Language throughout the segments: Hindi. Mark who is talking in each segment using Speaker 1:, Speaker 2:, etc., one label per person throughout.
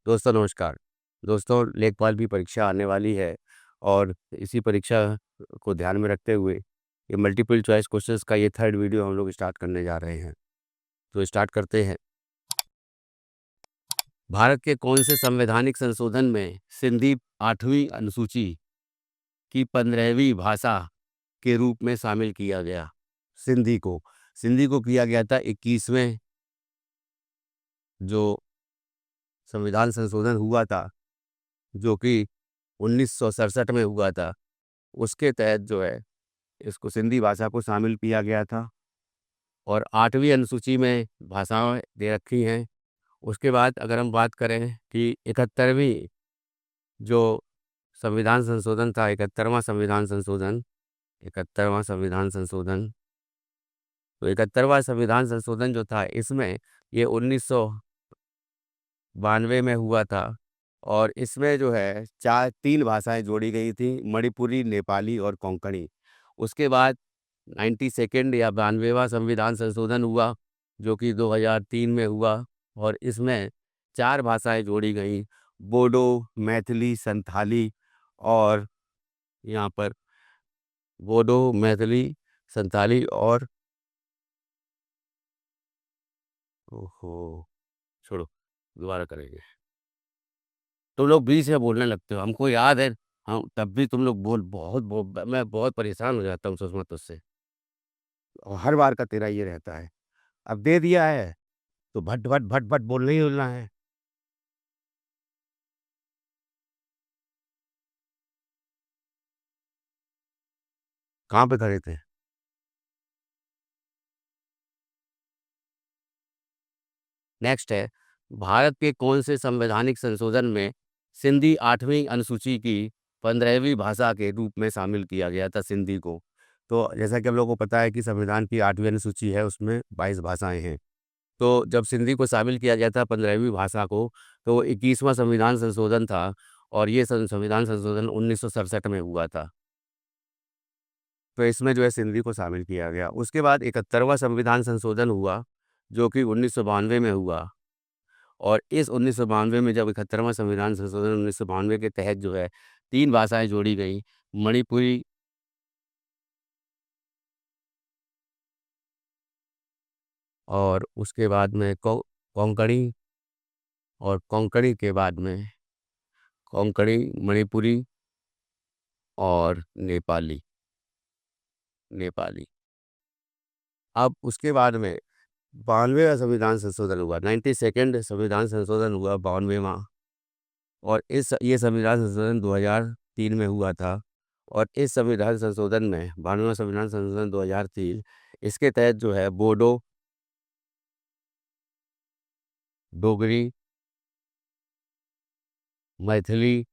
Speaker 1: दोस्तों नमस्कार। दोस्तों लेखपाल की परीक्षा आने वाली है और इसी परीक्षा को ध्यान में रखते हुए ये मल्टीपल चॉइस क्वेश्चंस का ये थर्ड वीडियो हम लोग स्टार्ट करने जा रहे हैं। तो स्टार्ट करते हैं। भारत के कौन से संवैधानिक संशोधन में सिंधी 8वीं अनुसूची की 15वीं भाषा के रूप में शामिल किया गया? सिंधी को किया गया था 21वें जो संविधान संशोधन हुआ था, जो कि 1967 में हुआ था। उसके तहत जो है इसको सिंधी भाषा को शामिल किया गया था और 8वीं अनुसूची में भाषाएं दे रखी हैं। उसके बाद अगर हम बात करें कि 71वीं जो संविधान संशोधन था, 71वां संविधान संशोधन, तो 71वां संविधान संशोधन जो था इसमें ये 1992 में हुआ था और इसमें जो है तीन भाषाएं जोड़ी गई थी, मणिपुरी, नेपाली और कोंकणी। उसके बाद 92nd या 92वां संविधान संशोधन हुआ जो कि 2003 में हुआ और इसमें चार भाषाएं जोड़ी गई, बोडो, मैथिली, संथाली और यहाँ पर बोडो, मैथिली, संथाली और ओहो छोड़ो, दोबारा करेंगे। तुम लोग बीच में बोलने लगते हो, हमको याद है। हम तब भी तुम लोग मैं बहुत परेशान हो जाता हूँ सुषमा तुझसे, और हर बार का तेरा ये रहता है। अब दे दिया है तो भट भट भट भट बोलना ही बोलना है। कहाँ पे खड़े थे? नेक्स्ट है, भारत के कौन से संवैधानिक संशोधन में सिंधी 8वीं अनुसूची की 15वीं भाषा के रूप में शामिल किया गया था सिंधी को? तो जैसा कि हम लोगों को पता है कि संविधान की 8वीं अनुसूची है, उसमें 22 भाषाएं हैं। तो जब सिंधी को शामिल किया गया था 15वीं भाषा को, तो वो 21वां संविधान संशोधन था और ये संविधान संशोधन 1967 में हुआ था। तो इसमें जो है सिंधी को शामिल किया गया। उसके बाद 71वां संविधान संशोधन हुआ जो कि 1992 में हुआ और इस 1992 में जब 71वां संविधान संशोधन 1992 के तहत जो है तीन भाषाएं जोड़ी गई, मणिपुरी और उसके बाद में कोंकणी और कोंकणी के बाद में कोंकणी, मणिपुरी और नेपाली नेपाली। अब उसके बाद में 92वां संविधान संशोधन हुआ, 92nd संविधान संशोधन हुआ 92वां, और इस ये संविधान संशोधन 2003 में हुआ था और इस संविधान संशोधन में 92वां संविधान संशोधन 2003, इसके तहत जो है बोडो, डोगरी, मैथिली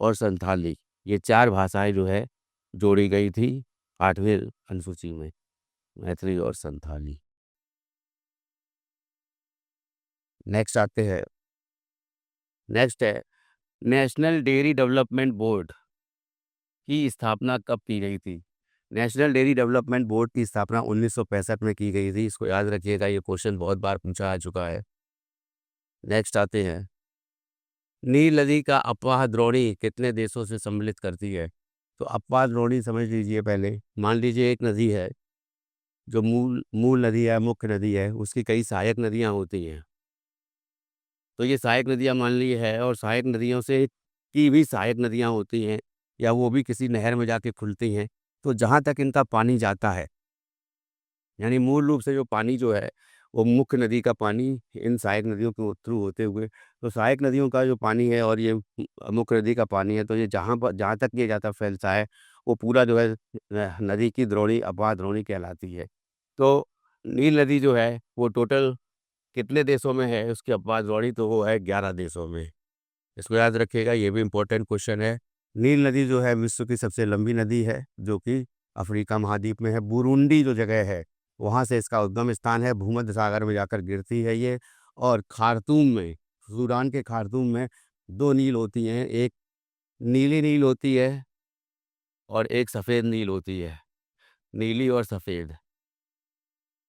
Speaker 1: और संथाली, ये चार भाषाएं जो है जोड़ी गई थी 8वीं अनुसूची में, मैथिली और संथाली। नेक्स्ट आते हैं। नेक्स्ट है, नेशनल डेयरी डेवलपमेंट बोर्ड की स्थापना कब की गई थी? नेशनल डेयरी डेवलपमेंट बोर्ड की स्थापना 1965 में की गई थी। इसको याद रखिएगा, ये क्वेश्चन बहुत बार पूछा आ चुका है। नेक्स्ट आते हैं, नील नदी का अपवाह द्रोणी कितने देशों से सम्मिलित करती है? तो अपवाह द्रोणी समझ लीजिए। पहले मान लीजिए एक नदी है जो मूल मूल नदी है, मुख्य नदी है, उसकी कई सहायक नदियां होती हैं। तो ये सहायक नदियां मान ली है और सहायक नदियों से की भी सहायक नदियां होती हैं या वो भी किसी नहर में जाके खुलती हैं। तो जहाँ तक इनका पानी जाता है, यानी मूल रूप से जो पानी जो है वो मुख्य नदी का पानी इन सहायक नदियों के थ्रू होते हुए, तो सहायक नदियों का जो पानी है और ये मुख्य नदी का पानी है, तो ये जहाँ तक ये जाता फैलता है वो पूरा जो है नदी की द्रोणी, अपवाह द्रोणी कहलाती है। तो नील नदी जो है वो टोटल कितने देशों में है उसकी अपवाह द्रोणी? तो वो है 11 देशों में। इसको याद रखिएगा, ये भी इम्पोर्टेंट क्वेश्चन है। नील नदी जो है विश्व की सबसे लंबी नदी है जो कि अफ्रीका महाद्वीप में है। बुरुंडी जो जगह है वहाँ से इसका उद्गम स्थान है, भूमध्य सागर में जाकर गिरती है ये। और खार्तूम में, सूडान के खार्तूम में दो नील होती हैं, एक नीली नील होती है और एक सफ़ेद नील होती है। नीली और सफ़ेद,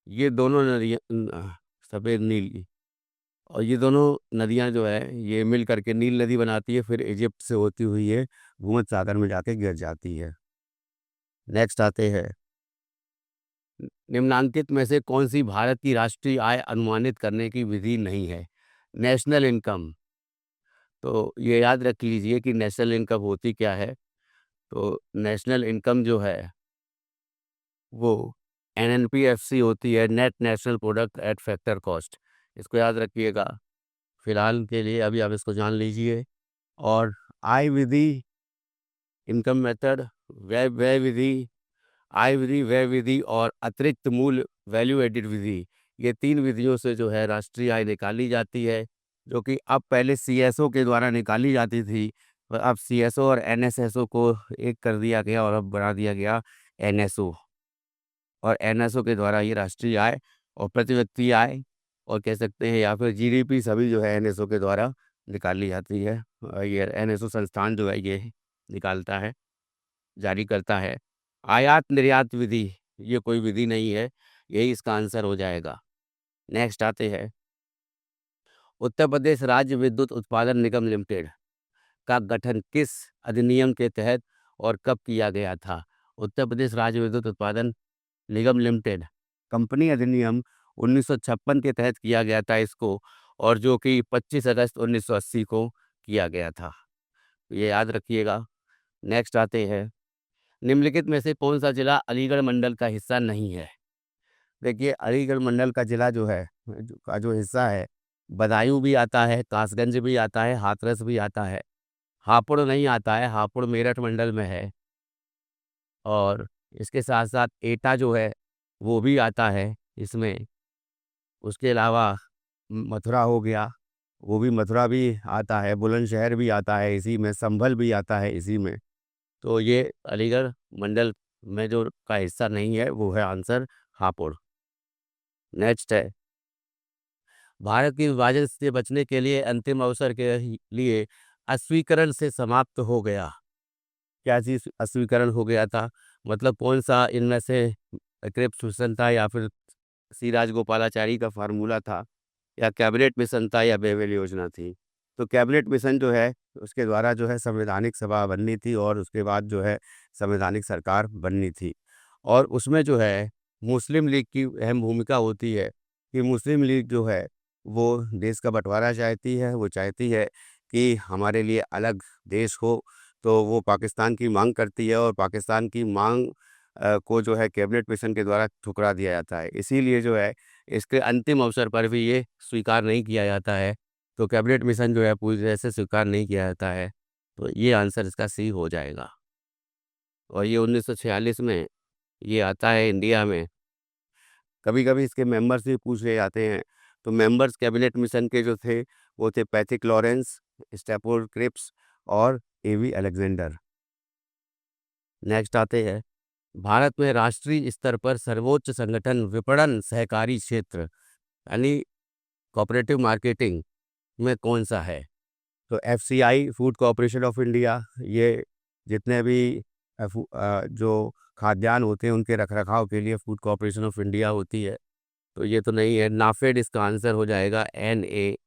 Speaker 1: ये दोनों नदियाँ, सफ़ेद नीली, और ये दोनों नदियाँ जो है ये मिल करके नील नदी बनाती है, फिर इजिप्ट से होती हुई ये भूमध्य सागर में जाके गिर जाती है। नेक्स्ट आते हैं, निम्नांकित में से कौन सी भारत की राष्ट्रीय आय अनुमानित करने की विधि नहीं है? National income. तो ये याद रख लीजिए कि नेशनल इनकम होती क्या है। तो नेशनल इनकम जो है वो एनएनपीएफसी होती है, net national product at factor cost. इसको याद रखिएगा। फिलहाल के लिए अभी आप इसको जान लीजिए। और आय विधि, इनकम मेथड, व्यय व्यय विधि, आय विधि, व्यय विधि और अतिरिक्त मूल्य वैल्यू एडिड विधि, ये 3 विधियों से जो है राष्ट्रीय आय निकाली जाती है, जो कि अब पहले सीएसओ के द्वारा निकाली जाती थी, पर अब सीएसओ और एनएसएसओ को एक कर दिया गया और अब बना दिया गया एनएसओ। और एनएसओ के द्वारा ये राष्ट्रीय आय और प्रति व्यक्ति आय और कह सकते हैं या फिर जीडीपी सभी जो है एनएसओ के द्वारा निकाली जाती है। और ये एनएसओ संस्थान जो है ये निकालता है, जारी करता है। आयात निर्यात विधि, ये कोई विधि नहीं है, यही इसका आंसर हो जाएगा। नेक्स्ट आते हैं, उत्तर प्रदेश राज्य विद्युत उत्पादन निगम लिमिटेड का गठन किस अधिनियम के तहत और कब किया गया था? उत्तर प्रदेश राज्य विद्युत उत्पादन निगम लिमिटेड कंपनी अधिनियम 1956 के तहत किया गया था इसको, और जो कि 25 अगस्त 1980 को किया गया था। ये याद रखिएगा। नेक्स्ट आते हैं, निम्नलिखित में से कौन सा जिला अलीगढ़ मंडल का हिस्सा नहीं है? देखिए, अलीगढ़ मंडल का जिला जो है का जो हिस्सा है, बदायूं भी आता है, कासगंज भी आता है, हाथरस भी आता है, हापुड़ नहीं आता है, हापुड़ मेरठ मंडल में है। और इसके साथ साथ एटा जो है वो भी आता है इसमें। उसके अलावा मथुरा हो गया, वो भी मथुरा भी आता है, बुलंदशहर भी आता है इसी में, संभल भी आता है इसी में। तो ये अलीगढ़ मंडल में जो का हिस्सा नहीं है वो है आंसर हापुड़। नेक्स्ट है, भारत की विभाजन से बचने के लिए अंतिम अवसर के लिए अस्वीकरण से समाप्त हो गया। क्या चीज़ अस्वीकरण हो गया था? मतलब कौन सा इनमें से क्रिप्स मिशन था, या फिर सी राजगोपालाचारी का फार्मूला था, या कैबिनेट मिशन था, या बेवेल योजना थी? तो कैबिनेट मिशन जो है उसके द्वारा जो है संवैधानिक सभा बननी थी और उसके बाद जो है संवैधानिक सरकार बननी थी। और उसमें जो है मुस्लिम लीग की अहम भूमिका होती है कि मुस्लिम लीग जो है वो देश का बंटवारा चाहती है, वो चाहती है कि हमारे लिए अलग देश हो। तो वो पाकिस्तान की मांग करती है और पाकिस्तान की मांग को जो है कैबिनेट मिशन के द्वारा ठुकरा दिया जाता है। इसीलिए जो है इसके अंतिम अवसर पर भी ये स्वीकार नहीं किया जाता है। तो कैबिनेट मिशन जो है पूरी तरह से स्वीकार नहीं किया जाता है। तो ये आंसर इसका सी हो जाएगा। और ये 1946 में ये आता है इंडिया में। कभी-कभी इसके मेंबर्स भी पूछ ले जाते हैं। तो मेंबर्स कैबिनेट मिशन के जो थे वो थे पैट्रिक लॉरेंस, स्टैफोर्ड क्रिप्स और एवी अलेक्जेंडर। नेक्स्ट आते हैं, भारत में राष्ट्रीय स्तर पर सर्वोच्च संगठन विपणन सहकारी क्षेत्र यानी कोऑपरेटिव मार्केटिंग में कौन सा है? तो FCI, food corporation of India, ये जितने भी जो खाद्यान्न होते हैं उनके रखरखाव के लिए फूड कॉर्पोरेशन ऑफ इंडिया होती है। तो ये तो नहीं है। नाफेड इसका आंसर हो जाएगा, NAFAD,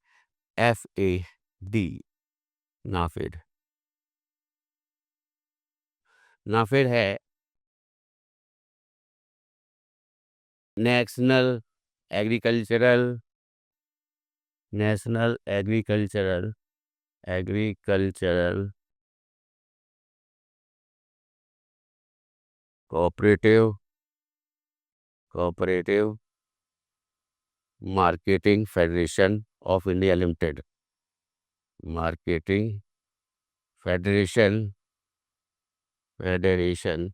Speaker 1: नाफेड। नाफेड है national agricultural national agricultural agricultural cooperative cooperative marketing federation of India limited. Marketing federation federation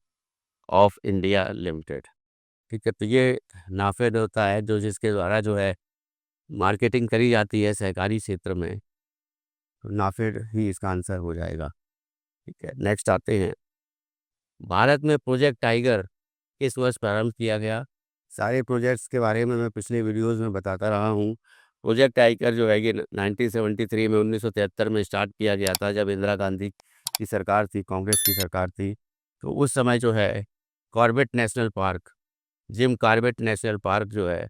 Speaker 1: of India limited. ठीक है, तो ये नाफेड होता है जो जिसके द्वारा जो है मार्केटिंग करी जाती है सहकारी क्षेत्र में। तो नाफेड ही इसका आंसर हो जाएगा। ठीक है, नेक्स्ट आते हैं, भारत में प्रोजेक्ट टाइगर किस वर्ष प्रारंभ किया गया? सारे प्रोजेक्ट्स के बारे में मैं पिछले वीडियोस में बताता रहा हूँ। प्रोजेक्ट टाइगर जो है ये 1973 में 1973 में स्टार्ट किया गया था, जब इंदिरा गांधी की सरकार थी, कांग्रेस की सरकार थी। तो उस समय जो है Corbett national park, Jim Corbett national park जो है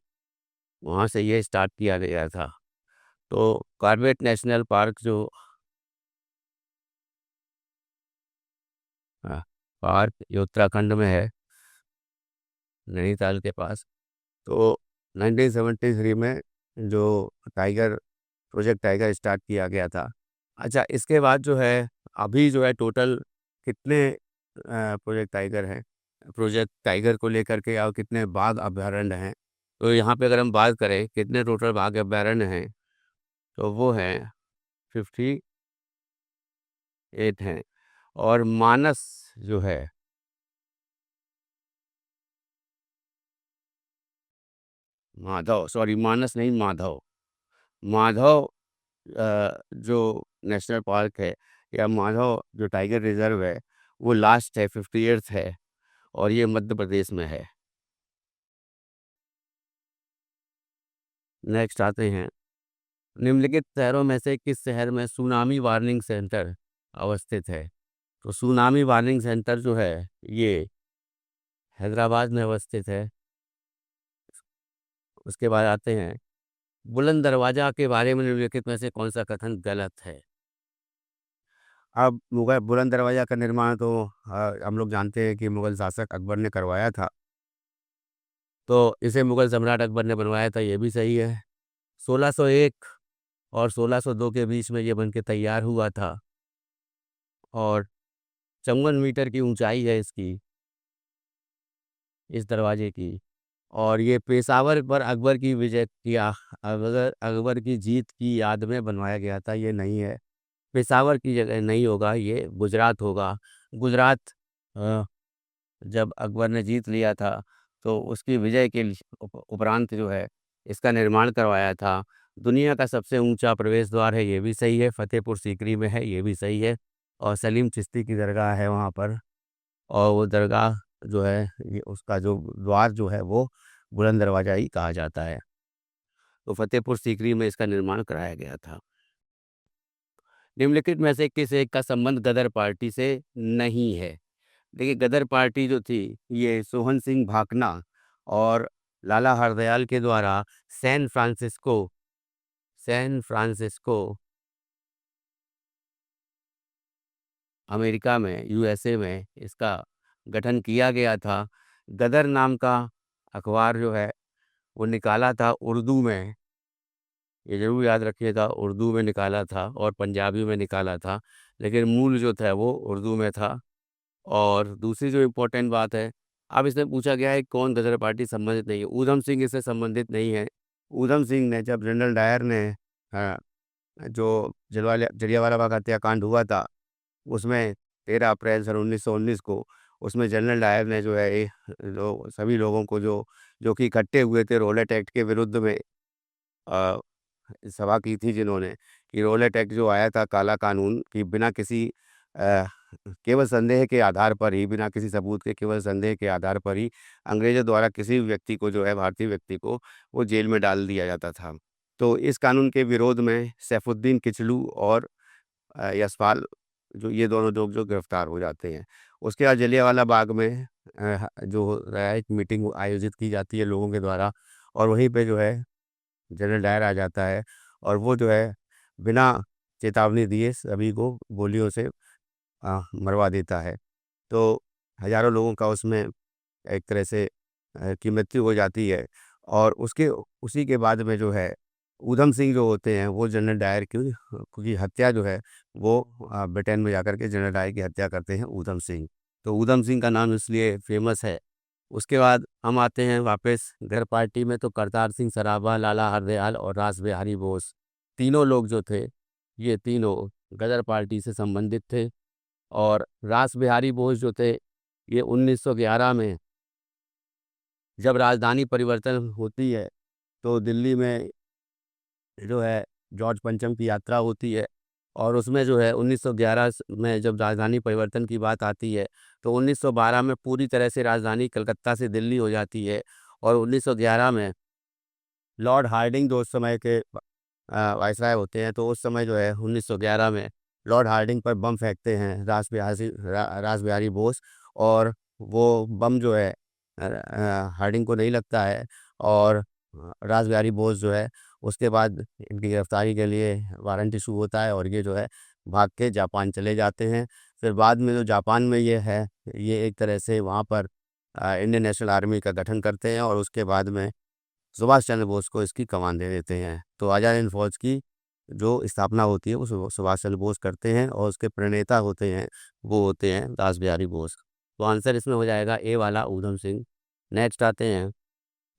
Speaker 1: वहाँ से ये स्टार्ट किया गया था। तो कॉर्बेट नेशनल पार्क जो हाँ, पार्क ये उत्तराखंड में है, नैनीताल के पास। तो 1973 में जो टाइगर प्रोजेक्ट टाइगर स्टार्ट किया गया था। अच्छा, इसके बाद जो है अभी जो है टोटल कितने प्रोजेक्ट टाइगर को लेकर के और कितने बाघ अभयारण्य हैं, तो यहाँ पे अगर हम बात करें कितने टोटल बाघ अभयारण्य हैं, तो वो हैं 58 हैं। और मानस जो है, माधव, सॉरी मानस नहीं, माधव, माधव जो नेशनल पार्क है या माधव जो टाइगर रिजर्व है, वो लास्ट है, 58th है, और ये मध्य प्रदेश में है। नेक्स्ट आते हैं, निम्नलिखित शहरों में से किस शहर में सुनामी वार्निंग सेंटर अवस्थित है? तो सुनामी वार्निंग सेंटर जो है ये हैदराबाद में अवस्थित है। उसके बाद आते हैं, बुलंद दरवाजा के बारे में निम्नलिखित में से कौन सा कथन गलत है? अब मुगल बुलंद दरवाजा का निर्माण तो हम लोग जानते हैं कि मुगल शासक अकबर ने करवाया था। तो इसे मुगल सम्राट अकबर ने बनवाया था, ये भी सही है। 1601 और 1602 के बीच में ये बन के तैयार हुआ था, और 54 मीटर की ऊंचाई है इसकी, इस दरवाजे की। और ये पेशावर पर अकबर की विजय की अकबर अकबर की जीत की याद में बनवाया गया था, ये नहीं है। पेशावर की जगह नहीं होगा, ये गुजरात होगा। गुजरात अ, जब अकबर ने जीत लिया था, तो उसकी विजय के उपरांत जो है इसका निर्माण करवाया था। दुनिया का सबसे ऊंचा प्रवेश द्वार है, ये भी सही है। फतेहपुर सीकरी में है, ये भी सही है। और सलीम चिश्ती की दरगाह है वहाँ पर, और वो दरगाह जो है ये उसका जो द्वार जो है वो बुलंद दरवाजा ही कहा जाता है। तो फतेहपुर सीकरी में इसका निर्माण कराया गया था। निम्नलिखित में से किस एक का संबंध गदर पार्टी से नहीं है? देखिए, गदर पार्टी जो थी ये सोहन सिंह भाकना और लाला हरदयाल के द्वारा San Francisco San Francisco America में, यूएसए में इसका गठन किया गया था। गदर नाम का अखबार जो है वो निकाला था उर्दू में, ये ज़रूर याद रखिएगा, उर्दू में निकाला था और पंजाबी में निकाला था, लेकिन मूल जो था वो उर्दू में था। और दूसरी जो इम्पोर्टेंट बात है, अब इसमें पूछा गया है कौन गदर पार्टी संबंधित नहीं है। ऊधम सिंह इससे संबंधित नहीं है। ऊधम सिंह ने जब जनरल डायर ने अ, जो जलियांवाला बाग हत्याकांड हुआ था, उसमें 13 अप्रैल सन 1919 को उसमें जनरल डायर ने जो है सभी लोगों को जो कि इकट्ठे हुए थे रोलेट एक्ट के विरुद्ध में, अ, सभा की थी जिन्होंने, कि रोलेट एक्ट जो आया था काला कानून, कि बिना किसी अ, केवल संदेह के आधार पर ही, बिना किसी सबूत के, केवल संदेह के आधार पर ही अंग्रेज़ों द्वारा किसी भी व्यक्ति को जो है, भारतीय व्यक्ति को, वो जेल में डाल दिया जाता था। तो इस कानून के विरोध में सैफुद्दीन किचलू और यशपाल, जो ये दोनों लोग जो गिरफ्तार हो जाते हैं। उसके बाद जलियांवाला बाग में जो हो रहा है, एक मीटिंग आयोजित की जाती है लोगों के द्वारा, और वहीं पे जो है जनरल डायर आ जाता है, और वो जो है बिना चेतावनी दिए सभी को गोलियों से मरवा देता है। तो हज़ारों लोगों का उसमें एक तरह से की मृत्यु हो जाती है। और उसके उसी के बाद में जो है ऊधम सिंह जो होते हैं वो जनरल डायर की हत्या जो है वो ब्रिटेन में जाकर के जनरल डायर की हत्या करते हैं ऊधम सिंह। तो ऊधम सिंह का नाम इसलिए फेमस है। उसके बाद हम आते हैं वापस गैर पार्टी में, तो करतार सिंह सराभा, लाला हरदयाल और रास बिहारी बोस, तीनों लोग जो थे ये तीनों गदर पार्टी से संबंधित थे। और रास बिहारी बोस जो थे ये 1911 में जब राजधानी परिवर्तन होती है, तो दिल्ली में जो है जॉर्ज पंचम की यात्रा होती है, और उसमें जो है 1911 में जब राजधानी परिवर्तन की बात आती है, तो 1912 में पूरी तरह से राजधानी कलकत्ता से दिल्ली हो जाती है। और 1911 में लॉर्ड हार्डिंग जो उस समय के वायसराय होते हैं, तो उस समय जो है 1911 में लॉर्ड हार्डिंग पर बम फेंकते हैं रास बिहारी बोस, और वो बम जो है हार्डिंग को नहीं लगता है, और रास बिहारी बोस जो है उसके बाद इनकी गिरफ्तारी के लिए वारंट इशू होता है और ये जो है भाग के जापान चले जाते हैं। फिर बाद में जो जापान में ये है, ये एक तरह से वहाँ पर इंडियन नेशनल आर्मी का गठन करते हैं और उसके बाद में सुभाष चंद्र बोस को इसकी कमान दे देते हैं। तो आज़ाद हिंद फौज की जो स्थापना होती है वो सुभाष चंद्र बोस करते हैं और उसके प्रणेता होते हैं, वो होते हैं दास बिहारी बोस। तो आंसर इसमें हो जाएगा ए वाला, ऊधम सिंह। नेक्स्ट आते हैं,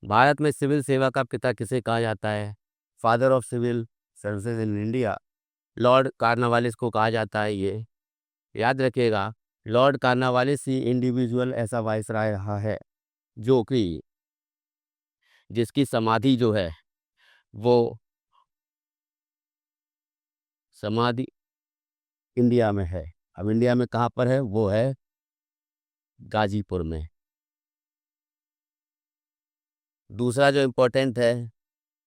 Speaker 1: भारत में सिविल सेवा का पिता किसे कहा जाता है? Father of civil services in India, Lord Cornwallis को कहा जाता है। ये याद रखिएगा, लॉर्ड कार्नवालिस ही इंडिविजुअल ऐसा वायसराय रहा है जो कि जिसकी समाधि जो है वो समाधि इंडिया में है। अब इंडिया में कहाँ पर है? वो है गाजीपुर में। दूसरा जो इम्पोर्टेंट है,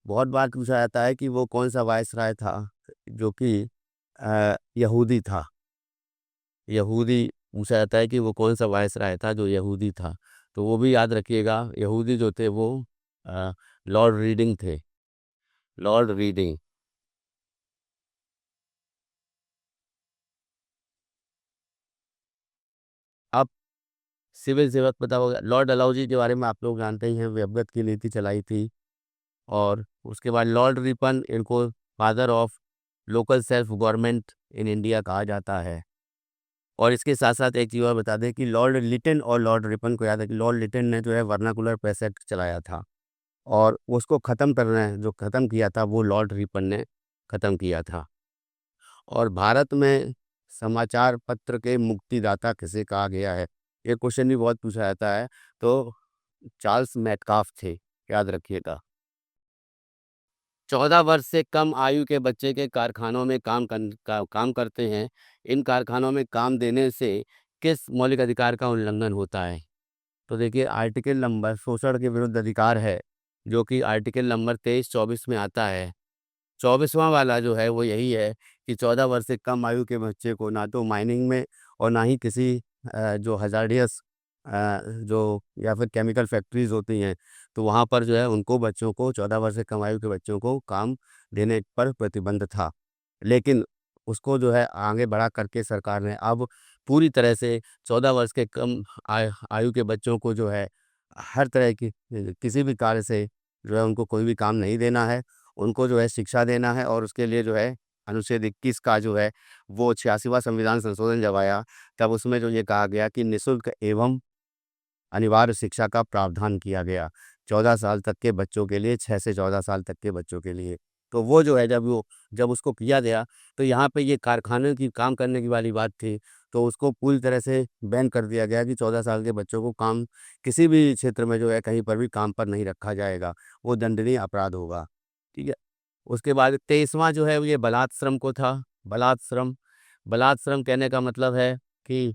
Speaker 1: बहुत बार पूछा जाता है कि वो कौन सा वायसराय था जो कि यहूदी था। यहूदी पूछा जाता है कि वो कौन सा वायसराय था जो यहूदी था। तो वो भी याद रखिएगा, यहूदी जो थे वो अ, लॉर्ड रीडिंग थे, लॉर्ड रीडिंग। अब सिविल सेवक पता होगा, लॉर्ड डलहौजी के बारे में आप लोग जानते ही हैं, वे अवगत की नीति चलाई थी। और उसके बाद लॉर्ड रिपन, इनको father of local self government in India कहा जाता है। और इसके साथ साथ एक चीज़ और बता दें कि लॉर्ड लिटन और लॉर्ड रिपन को याद है कि लॉर्ड लिटन ने जो है वर्नाकुलर प्रेस एक्ट चलाया था और उसको ख़त्म करना है, जो ख़त्म किया था वो लॉर्ड रिपन ने ख़त्म किया था। और भारत में समाचार पत्र के मुक्तिदाता किसे कहा गया है? ये क्वेश्चन भी बहुत पूछा जाता है। तो चार्ल्स मेटकाफ थे, याद रखिएगा। 14 वर्ष से कम आयु के बच्चे के कारखानों में काम करते हैं। इन कारखानों में काम देने से किस मौलिक अधिकार का उल्लंघन होता है? तो देखिए, आर्टिकल नंबर शोषण के विरुद्ध अधिकार है, जो कि आर्टिकल नंबर 23-24 में आता है। 24वां वाला जो है वो यही है कि 14 वर्ष से कम आयु के बच्चे को ना तो माइनिंग में और ना ही किसी जो हज़ार्डियस जो या फिर केमिकल फैक्ट्रीज़ होती हैं, तो वहाँ पर जो है उनको बच्चों को 14 वर्ष से कम आयु के बच्चों को काम देने पर प्रतिबंध था। लेकिन उसको जो है आगे बढ़ा करके सरकार ने अब पूरी तरह से 14 वर्ष के कम आयु के बच्चों को जो है हर तरह की किसी भी कार्य से जो है उनको कोई भी काम नहीं देना है। उनको जो है शिक्षा देना है और उसके लिए जो है अनुच्छेद 21 का जो है वो 86वां संविधान संशोधन जब आया, तब उसमें जो ये कहा गया कि निःशुल्क एवं अनिवार्य शिक्षा का प्रावधान किया गया 14 साल तक के बच्चों के लिए, 6 से 14 साल तक के बच्चों के लिए। तो वो जो है जब उसको किया गया, तो यहाँ पे ये कारखाने की काम करने की वाली बात थी, तो उसको पूरी तरह से बैन कर दिया गया कि 14 साल के बच्चों को काम किसी भी क्षेत्र में जो है कहीं पर भी काम पर नहीं रखा जाएगा, वो दंडनीय अपराध होगा। ठीक है? उसके बाद 23वां जो है वो ये बलात् श्रम को था। बलात् श्रम, बलात् श्रम कहने का मतलब है कि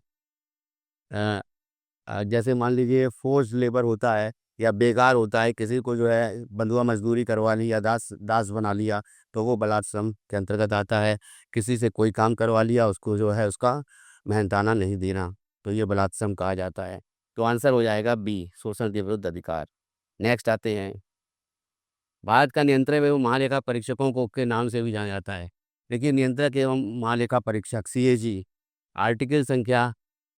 Speaker 1: अ जैसे मान लीजिए फोर्स्ड लेबर होता है या बेकार होता है, किसी को जो है बंधुआ मजदूरी करवा ली या दास दास बना लिया, तो वो बलात् श्रम के अंतर्गत आता है। किसी से कोई काम करवा लिया, उसको जो है उसका मेहनताना नहीं देना, तो ये बलात् श्रम कहा जाता है। तो आंसर हो जाएगा बी, शोषण के विरुद्ध अधिकार। नेक्स्ट आते हैं, भारत का नियंत्रक एवं महालेखा परीक्षकों को के नाम से भी जाना जाता है। देखिए, नियंत्रक एवं महालेखा परीक्षक सीएजी आर्टिकल संख्या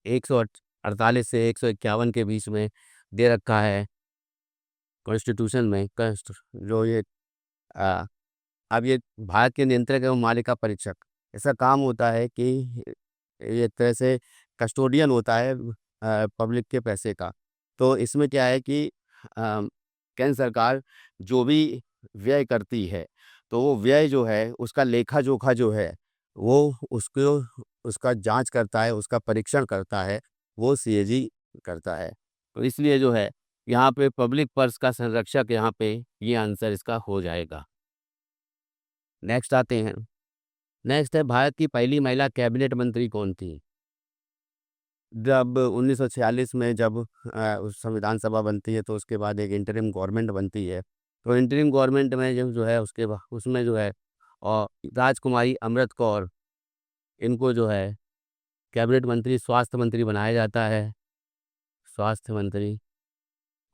Speaker 1: 148 से 151 के बीच में दे रखा है कॉन्स्टिट्यूशन में। जो ये अ, अब ये भारत के नियंत्रक एवं मालिका परीक्षक, ऐसा काम होता है कि ये एक तरह से कस्टोडियन होता है पब्लिक के पैसे का। तो इसमें क्या है कि केंद्र सरकार जो भी व्यय करती है, तो वो व्यय जो है उसका लेखा जोखा जो है वो उसको उसका जांच करता है, उसका परीक्षण करता है, वो सीएजी करता है। तो इसलिए जो है यहाँ पे पब्लिक पर्स का संरक्षक, यहाँ पे ये आंसर इसका हो जाएगा। नेक्स्ट आते हैं, नेक्स्ट है, भारत की पहली महिला कैबिनेट मंत्री कौन थी? जब 1946 में जब उस संविधान सभा बनती है, तो उसके बाद एक इंटरिम गवर्नमेंट बनती है। तो इंटरिम गवर्नमेंट में जब जो है उसके उसमें जो है और राजकुमारी अमृत कौर, इनको जो है कैबिनेट मंत्री, स्वास्थ्य मंत्री बनाया जाता है, स्वास्थ्य मंत्री।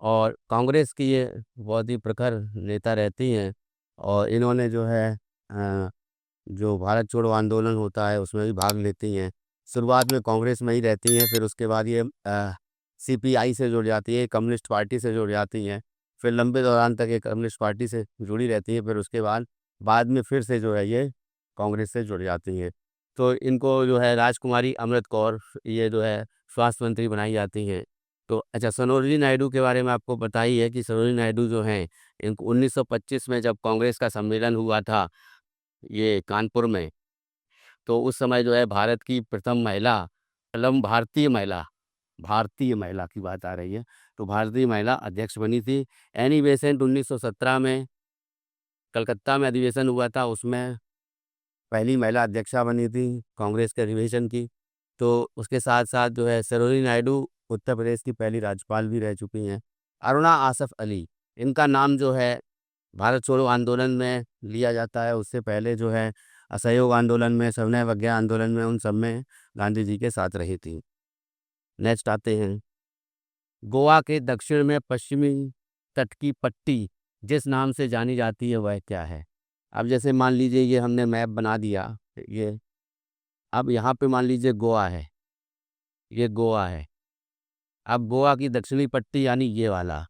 Speaker 1: और कांग्रेस की ये बहुत ही प्रखर नेता रहती हैं और इन्होंने जो है जो भारत छोड़ो आंदोलन होता है उसमें भी भाग लेती हैं। शुरुआत में कांग्रेस में ही रहती हैं, फिर उसके बाद ये सीपीआई से जुड़ जाती है, कम्युनिस्ट पार्टी से जुड़ जाती हैं। फिर लंबे दौरान तक ये कम्युनिस्ट पार्टी से जुड़ी रहती है, फिर उसके बाद में फिर से जो है ये कांग्रेस से जुड़ जाती हैं। तो इनको जो है राजकुमारी अमृत कौर ये जो है स्वास्थ्य मंत्री बनाई जाती हैं। तो अच्छा, सरोजिनी नायडू के बारे में आपको पता ही है कि सरोजिनी नायडू जो हैं, इनको 1925 में जब कांग्रेस का सम्मेलन हुआ था ये कानपुर में, तो उस समय जो है भारत की प्रथम महिला, प्रथम भारतीय महिला की बात आ रही है, तो भारतीय महिला अध्यक्ष बनी थी। एनी बेसेंट 1917 में कलकत्ता में अधिवेशन हुआ था, उसमें पहली महिला अध्यक्षा बनी थी कांग्रेस के अधिवेशन की। तो उसके साथ साथ जो है सरोजिनी नायडू उत्तर प्रदेश की पहली राज्यपाल भी रह चुकी हैं। अरुणा आसफ अली, इनका नाम जो है भारत छोड़ो आंदोलन में लिया जाता है, उससे पहले जो है असहयोग आंदोलन में, सविनय अवज्ञा आंदोलन में, उन सब में गांधी जी के साथ रही थी। नेक्स्ट आते हैं, गोवा के दक्षिण में पश्चिमी तट की पट्टी जिस नाम से जानी जाती है वह क्या है? अब जैसे मान लीजिए ये हमने मैप बना दिया, ये अब यहाँ पे मान लीजिए गोवा है, ये गोवा है। अब गोवा की दक्षिणी पट्टी यानी ये वाला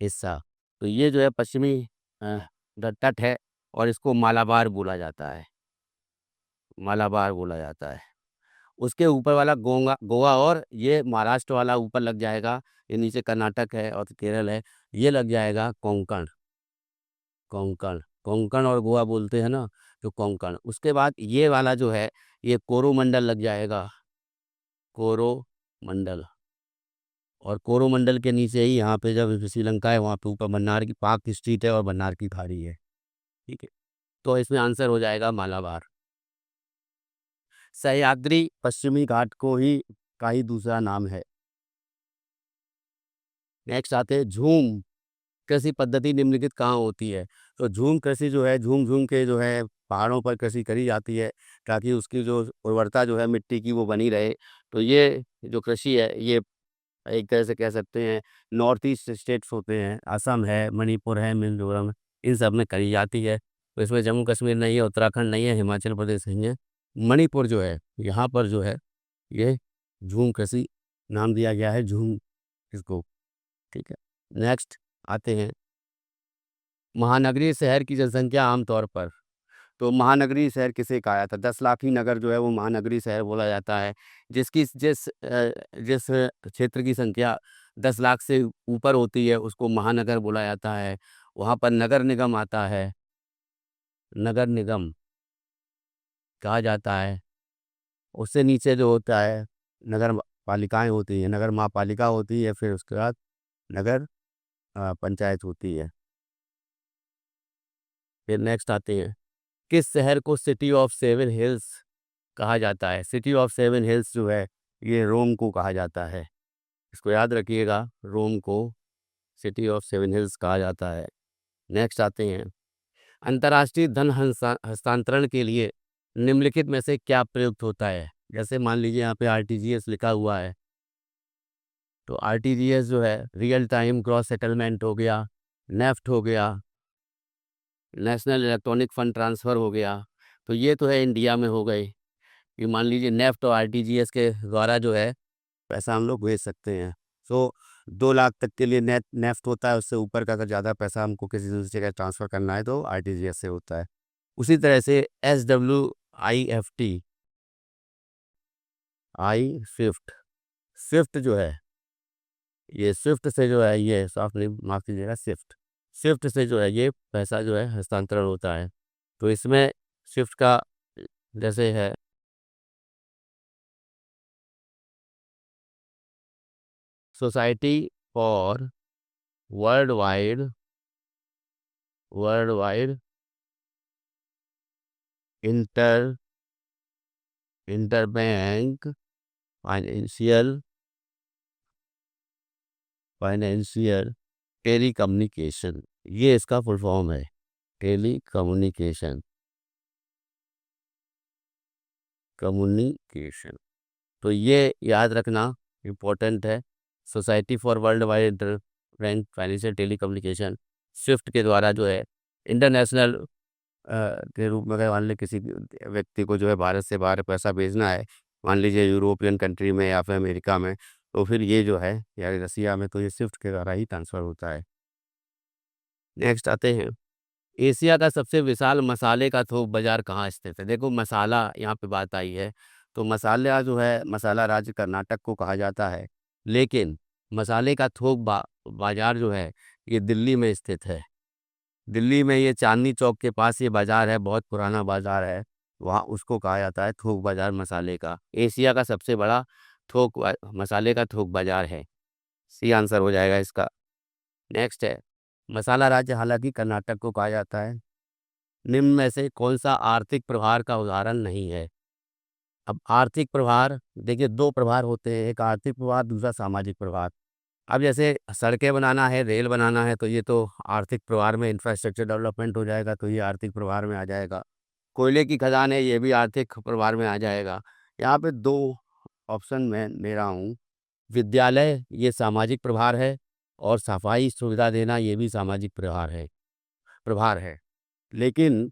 Speaker 1: हिस्सा, तो ये जो है पश्चिमी अ, तट है और इसको मालाबार बोला जाता है, मालाबार बोला जाता है। उसके ऊपर वाला गोवा गोवा और ये महाराष्ट्र वाला ऊपर लग जाएगा, ये नीचे कर्नाटक है और केरल है, ये लग जाएगा कोंकण। कोंकण, कोंकण और गोवा बोलते हैं ना, तो कोंकण। उसके बाद ये वाला जो है ये कोरोमंडल लग जाएगा, कोरोमंडल। और कोरोमंडल के नीचे ही यहाँ पे जब श्रीलंका है वहाँ पे ऊपर मन्नार की पाक स्ट्रीट है और मन्नार की खाड़ी है। ठीक है, तो इसमें आंसर हो जाएगा मालाबार। सह्याद्री पश्चिमी घाट को ही का ही दूसरा नाम है। नेक्स्ट आते हैं झूम कृषि पद्धति निम्नलिखित कहाँ होती है? तो झूम कृषि जो है, झूम झूम के जो है पहाड़ों पर कृषि करी जाती है, ताकि उसकी जो उर्वरता जो है मिट्टी की वो बनी रहे। तो ये जो कृषि है ये एक तरह से कह सकते हैं नॉर्थ ईस्ट स्टेट्स होते हैं, असम है, मणिपुर है, मिजोरम है, इन सब में करी जाती है। तो इसमें जम्मू कश्मीर नहीं है, उत्तराखंड नहीं है, हिमाचल प्रदेश नहीं है, मणिपुर जो है यहाँ पर जो है ये झूम कृषि नाम दिया गया है, झूम इसको। ठीक है, नेक्स्ट आते हैं, महानगरीय शहर की जनसंख्या आमतौर पर, तो महानगरीय शहर किसे कहा जाता है? 10 लाखी नगर जो है वो महानगरीय शहर बोला जाता है। जिस क्षेत्र की संख्या 10 लाख से ऊपर होती है उसको महानगर बोला जाता है। वहाँ पर नगर निगम आता है, नगर निगम कहा जाता है। उससे नीचे जो होता है नगर पालिकाएं होती हैं, नगर महापालिका होती है, फिर उसके बाद नगर पंचायत होती है। फिर नेक्स्ट आते हैं, किस शहर को सिटी ऑफ सेवन हिल्स कहा जाता है? सिटी ऑफ सेवन हिल्स जो है ये रोम को कहा जाता है, इसको याद रखिएगा, रोम को सिटी ऑफ सेवन हिल्स कहा जाता है। नेक्स्ट आते हैं, अंतर्राष्ट्रीय धन हस्तांतरण के लिए निम्नलिखित में से क्या प्रयुक्त होता है? जैसे मान लीजिए यहाँ पे आरटीजीएस लिखा हुआ है, तो आरटीजीएस जो है रियल टाइम ग्रॉस सेटलमेंट हो गया, नेफ्ट हो गया, नेशनल इलेक्ट्रॉनिक फंड ट्रांसफ़र हो गया। तो ये तो है इंडिया में हो गए, कि मान लीजिए नेफ्ट और आरटीजीएस के द्वारा जो है पैसा हम लोग भेज सकते हैं। सो 2 लाख तक के लिए नेफ्ट होता है, उससे ऊपर का अगर ज़्यादा पैसा हमको किसी दूसरी जगह ट्रांसफ़र करना है तो आरटीजीएस से होता है। उसी तरह से SWIFT, आई स्विफ्ट, स्विफ्ट जो है ये स्विफ्ट से जो है ये साफ नहीं, माफ़ कीजिएगा, स्विफ्ट, स्विफ्ट से जो है ये पैसा जो है हस्तांतरण होता है। तो इसमें स्विफ्ट का जैसे है society for world wide, world wide inter interbank financial financial tele communication, ये इसका फुल फॉर्म है, टेली कम्युनिकेशन, कम्युनिकेशन। तो ये याद रखना इम्पोर्टेंट है, society for world wide inter bank financial tele communication, SWIFT के द्वारा जो है इंटरनेशनल के रूप में अगर मान लीजिए किसी व्यक्ति को जो है भारत से बाहर पैसा भेजना है, मान लीजिए यूरोपियन कंट्री में या फिर अमेरिका में, तो फिर ये जो है या रसिया में, तो ये स्विफ्ट के द्वारा ही ट्रांसफ़र होता है। नेक्स्ट आते हैं, एशिया का सबसे विशाल मसाले का थोक बाज़ार कहाँ स्थित है? देखो मसाला यहाँ पे बात आई है, तो मसाला जो है, मसाला राज्य कर्नाटक को कहा जाता है, लेकिन मसाले का थोक बाज़ार जो है, ये दिल्ली में स्थित है। दिल्ली में ये चांदनी चौक के पास ये बाज़ार है, बहुत पुराना बाज़ार है, वहाँ उसको कहा जाता है थोक बाज़ार मसाले का। एशिया का सबसे बड़ा मसाले का थोक बाज़ार है। सी आंसर हो जाएगा इसका। नेक्स्ट है, मसाला राज्य हालाँकि कर्नाटक को कहा जाता है। निम्न में से कौन-सा आर्थिक प्रभार का उदाहरण नहीं है? अब आर्थिक प्रभार देखिए 2 प्रभार होते हैं, एक आर्थिक प्रभार, दूसरा सामाजिक प्रभार। अब जैसे सड़कें बनाना है, रेल बनाना है, तो ये तो आर्थिक प्रभार में इंफ्रास्ट्रक्चर डेवलपमेंट हो जाएगा, तो ये आर्थिक प्रभार में आ जाएगा। कोयले की खदान है, ये भी आर्थिक प्रभार में आ जाएगा। यहाँ पे 2 ऑप्शन मैं ले रहा हूँ। विद्यालय ये सामाजिक प्रभार है और सफाई सुविधा देना ये भी सामाजिक प्रभार है। लेकिन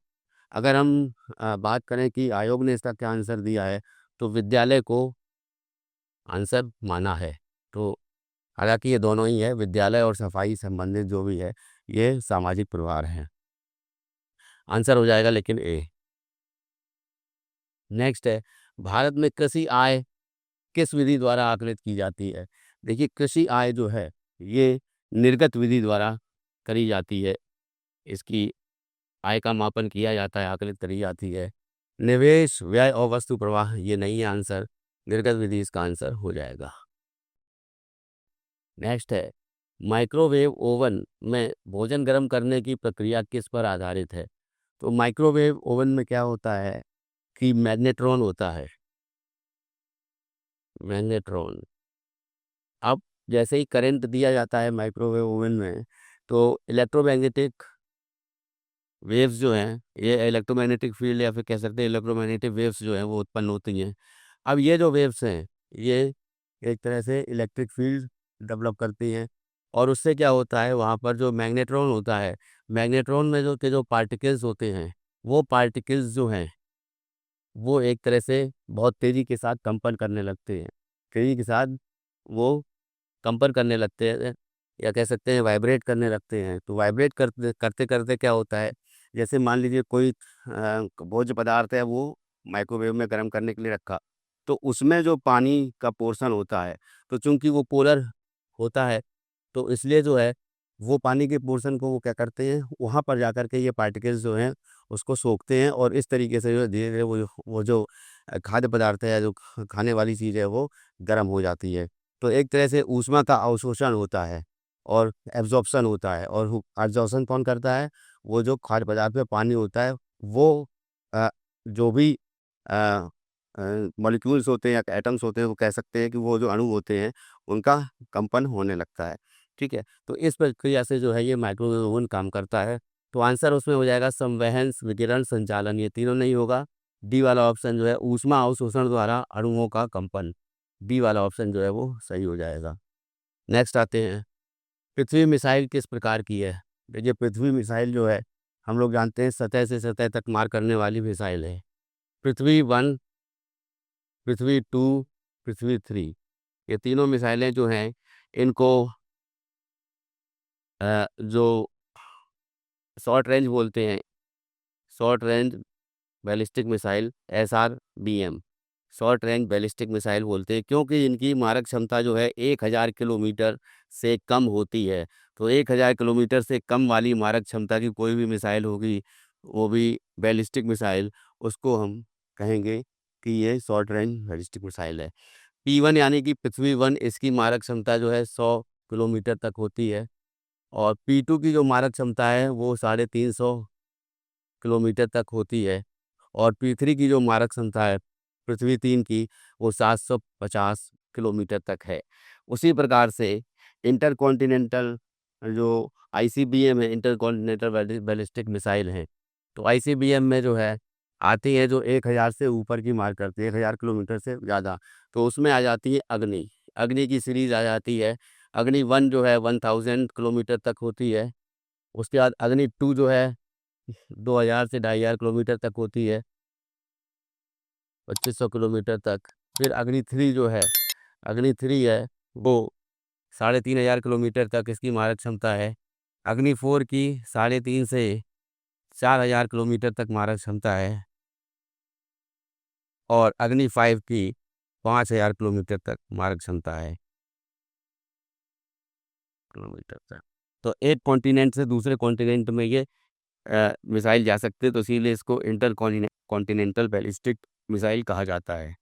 Speaker 1: अगर हम बात करें कि आयोग ने इसका क्या आंसर दिया है, तो विद्यालय को आंसर माना है। तो हालाँकि ये दोनों ही है, विद्यालय और सफाई संबंधित जो भी है, ये सामाजिक प्रभार हैं। आंसर हो जाएगा लेकिन ए। नेक्स्ट है, भारत में कृषि आय किस विधि द्वारा आकलित की जाती है? देखिए कृषि आय जो है, ये निर्गत विधि द्वारा करी जाती है। इसकी आय का मापन किया जाता है, आकलित करी जाती है। निवेश, व्यय और वस्तु प्रवाह ये नहीं है आंसर, निर्गत विधि इसका आंसर हो जाएगा। नेक्स्ट है, माइक्रोवेव ओवन में भोजन गर्म करने की प्रक्रिया किस पर आधारित है? तो माइक्रोवेव ओवन में क्या होता है कि मैग्नेट्रॉन होता है, मैग्नेट्रॉन। अब जैसे ही करंट दिया जाता है माइक्रोवेव ओवन में, तो इलेक्ट्रोमैग्नेटिक वेव्स जो हैं, ये इलेक्ट्रोमैग्नेटिक फील्ड या फिर कह सकते हैं इलेक्ट्रोमैग्नेटिक वेव्स जो हैं वो उत्पन्न होती हैं। अब ये जो वेव्स हैं, ये एक तरह से इलेक्ट्रिक फील्ड डेवलप करती हैं, और उससे क्या होता है, वहाँ पर जो मैग्नेट्रॉन होता है, मैग्नेट्रॉन में जो पार्टिकल्स होते हैं, वो पार्टिकल्स जो हैं, वो एक तरह से बहुत तेज़ी के साथ कंपन करने लगते हैं। तेज़ी के साथ वो कंपन करने लगते हैं, या कह सकते हैं वाइब्रेट करने लगते हैं। तो वाइब्रेट करते-करते क्या होता है, जैसे मान लीजिए कोई भोज्य पदार्थ है, वो माइक्रोवेव में गर्म करने के लिए रखा, तो उसमें जो पानी का पोर्शन होता है, तो चूँकि वो पोलर होता है, तो इसलिए जो है वो पानी के पोर्शन को वो क्या करते हैं, वहाँ पर जाकर के ये पार्टिकल्स जो हैं उसको सोखते हैं, और इस तरीके से जो है धीरे-धीरे वो जो खाद्य पदार्थ है या जो खाने वाली चीज़ है वो गर्म हो जाती है। तो एक तरह से ऊष्मा का अवशोषण होता है और एब्ज़ॉर्प्शन होता है, और एब्ज़ॉर्प्शन कौन करता है? वो जो खाद्य पदार्थ में पानी होता है, वो अ, जो भी अ मॉलिक्यूल्स होते हैं या एटम्स होते हैं, वो कह सकते हैं कि वो जो अणु होते हैं, उनका कंपन होने लगता है, ठीक है? तो इस प्रक्रिया से जो है ये माइक्रोवेव ओवन काम करता है। तो आंसर उसमें हो जाएगा संवहन, विकिरण, संचालन, ये तीनों नहीं होगा। डी वाला ऑप्शन जो है ऊष्मा अवशोषण द्वारा अणुओं का कंपन, बी वाला ऑप्शन जो है वो सही हो जाएगा। नेक्स्ट आते हैं, पृथ्वी मिसाइल किस प्रकार की है? देखिए पृथ्वी मिसाइल जो है, हम लोग जानते हैं सतह से सतह तक मार करने वाली मिसाइल है। पृथ्वी 1, पृथ्वी 2, पृथ्वी 3, ये तीनों मिसाइलें जो हैं, इनको जो शॉर्ट रेंज बोलते हैं, short range ballistic missile, SRBM, short range ballistic missile बोलते हैं, क्योंकि इनकी मारक क्षमता जो है 1000 किलोमीटर से कम होती है। तो 1000 किलोमीटर से कम वाली मारक क्षमता की कोई भी मिसाइल होगी, वो भी बैलिस्टिक मिसाइल, उसको हम कहेंगे कि ये शॉर्ट रेंज बैलिस्टिक मिसाइल है। P1 यानी कि पृथ्वी 1, इसकी मारक क्षमता जो है 100 किलोमीटर तक होती है, और P2 की जो मारक क्षमता है वो 350 किलोमीटर तक होती है, और P3 की जो मारक क्षमता है पृथ्वी 3 की, वो 750 किलोमीटर तक है। उसी प्रकार से इंटरकॉन्टिनेंटल जो आईसीबीएम है, इंटरकॉन्टिनेंटल बैलिस्टिक मिसाइल हैं, तो आईसीबीएम में जो है आती है जो 1000 से ऊपर की मार करती है, 1000 किलोमीटर से ज़्यादा, तो उसमें आ जाती है अग्नि। अग्नि की सीरीज़ आ जाती है। अग्नि 1 जो है 1000 किलोमीटर तक होती है। उसके बाद अग्नि 2 जो है 2000 से 2500 किलोमीटर तक होती है, 2500 किलोमीटर तक। फिर अग्नि 3 जो है, अग्नि 3 है, वो 3500 किलोमीटर तक इसकी मारक क्षमता है। अग्नि 4 की 3.5 से 4000 किलोमीटर तक मारक क्षमता है। और अग्नि 5 की 5000 किलोमीटर तक मारक क्षमता है, किलोमीटर तक। तो एक कॉन्टिनेंट से दूसरे कॉन्टिनेंट में ये मिसाइल जा सकते हैं, तो इसीलिए इसको इंटर कॉन्टिनेंटल बैलिस्टिक मिसाइल कहा जाता है।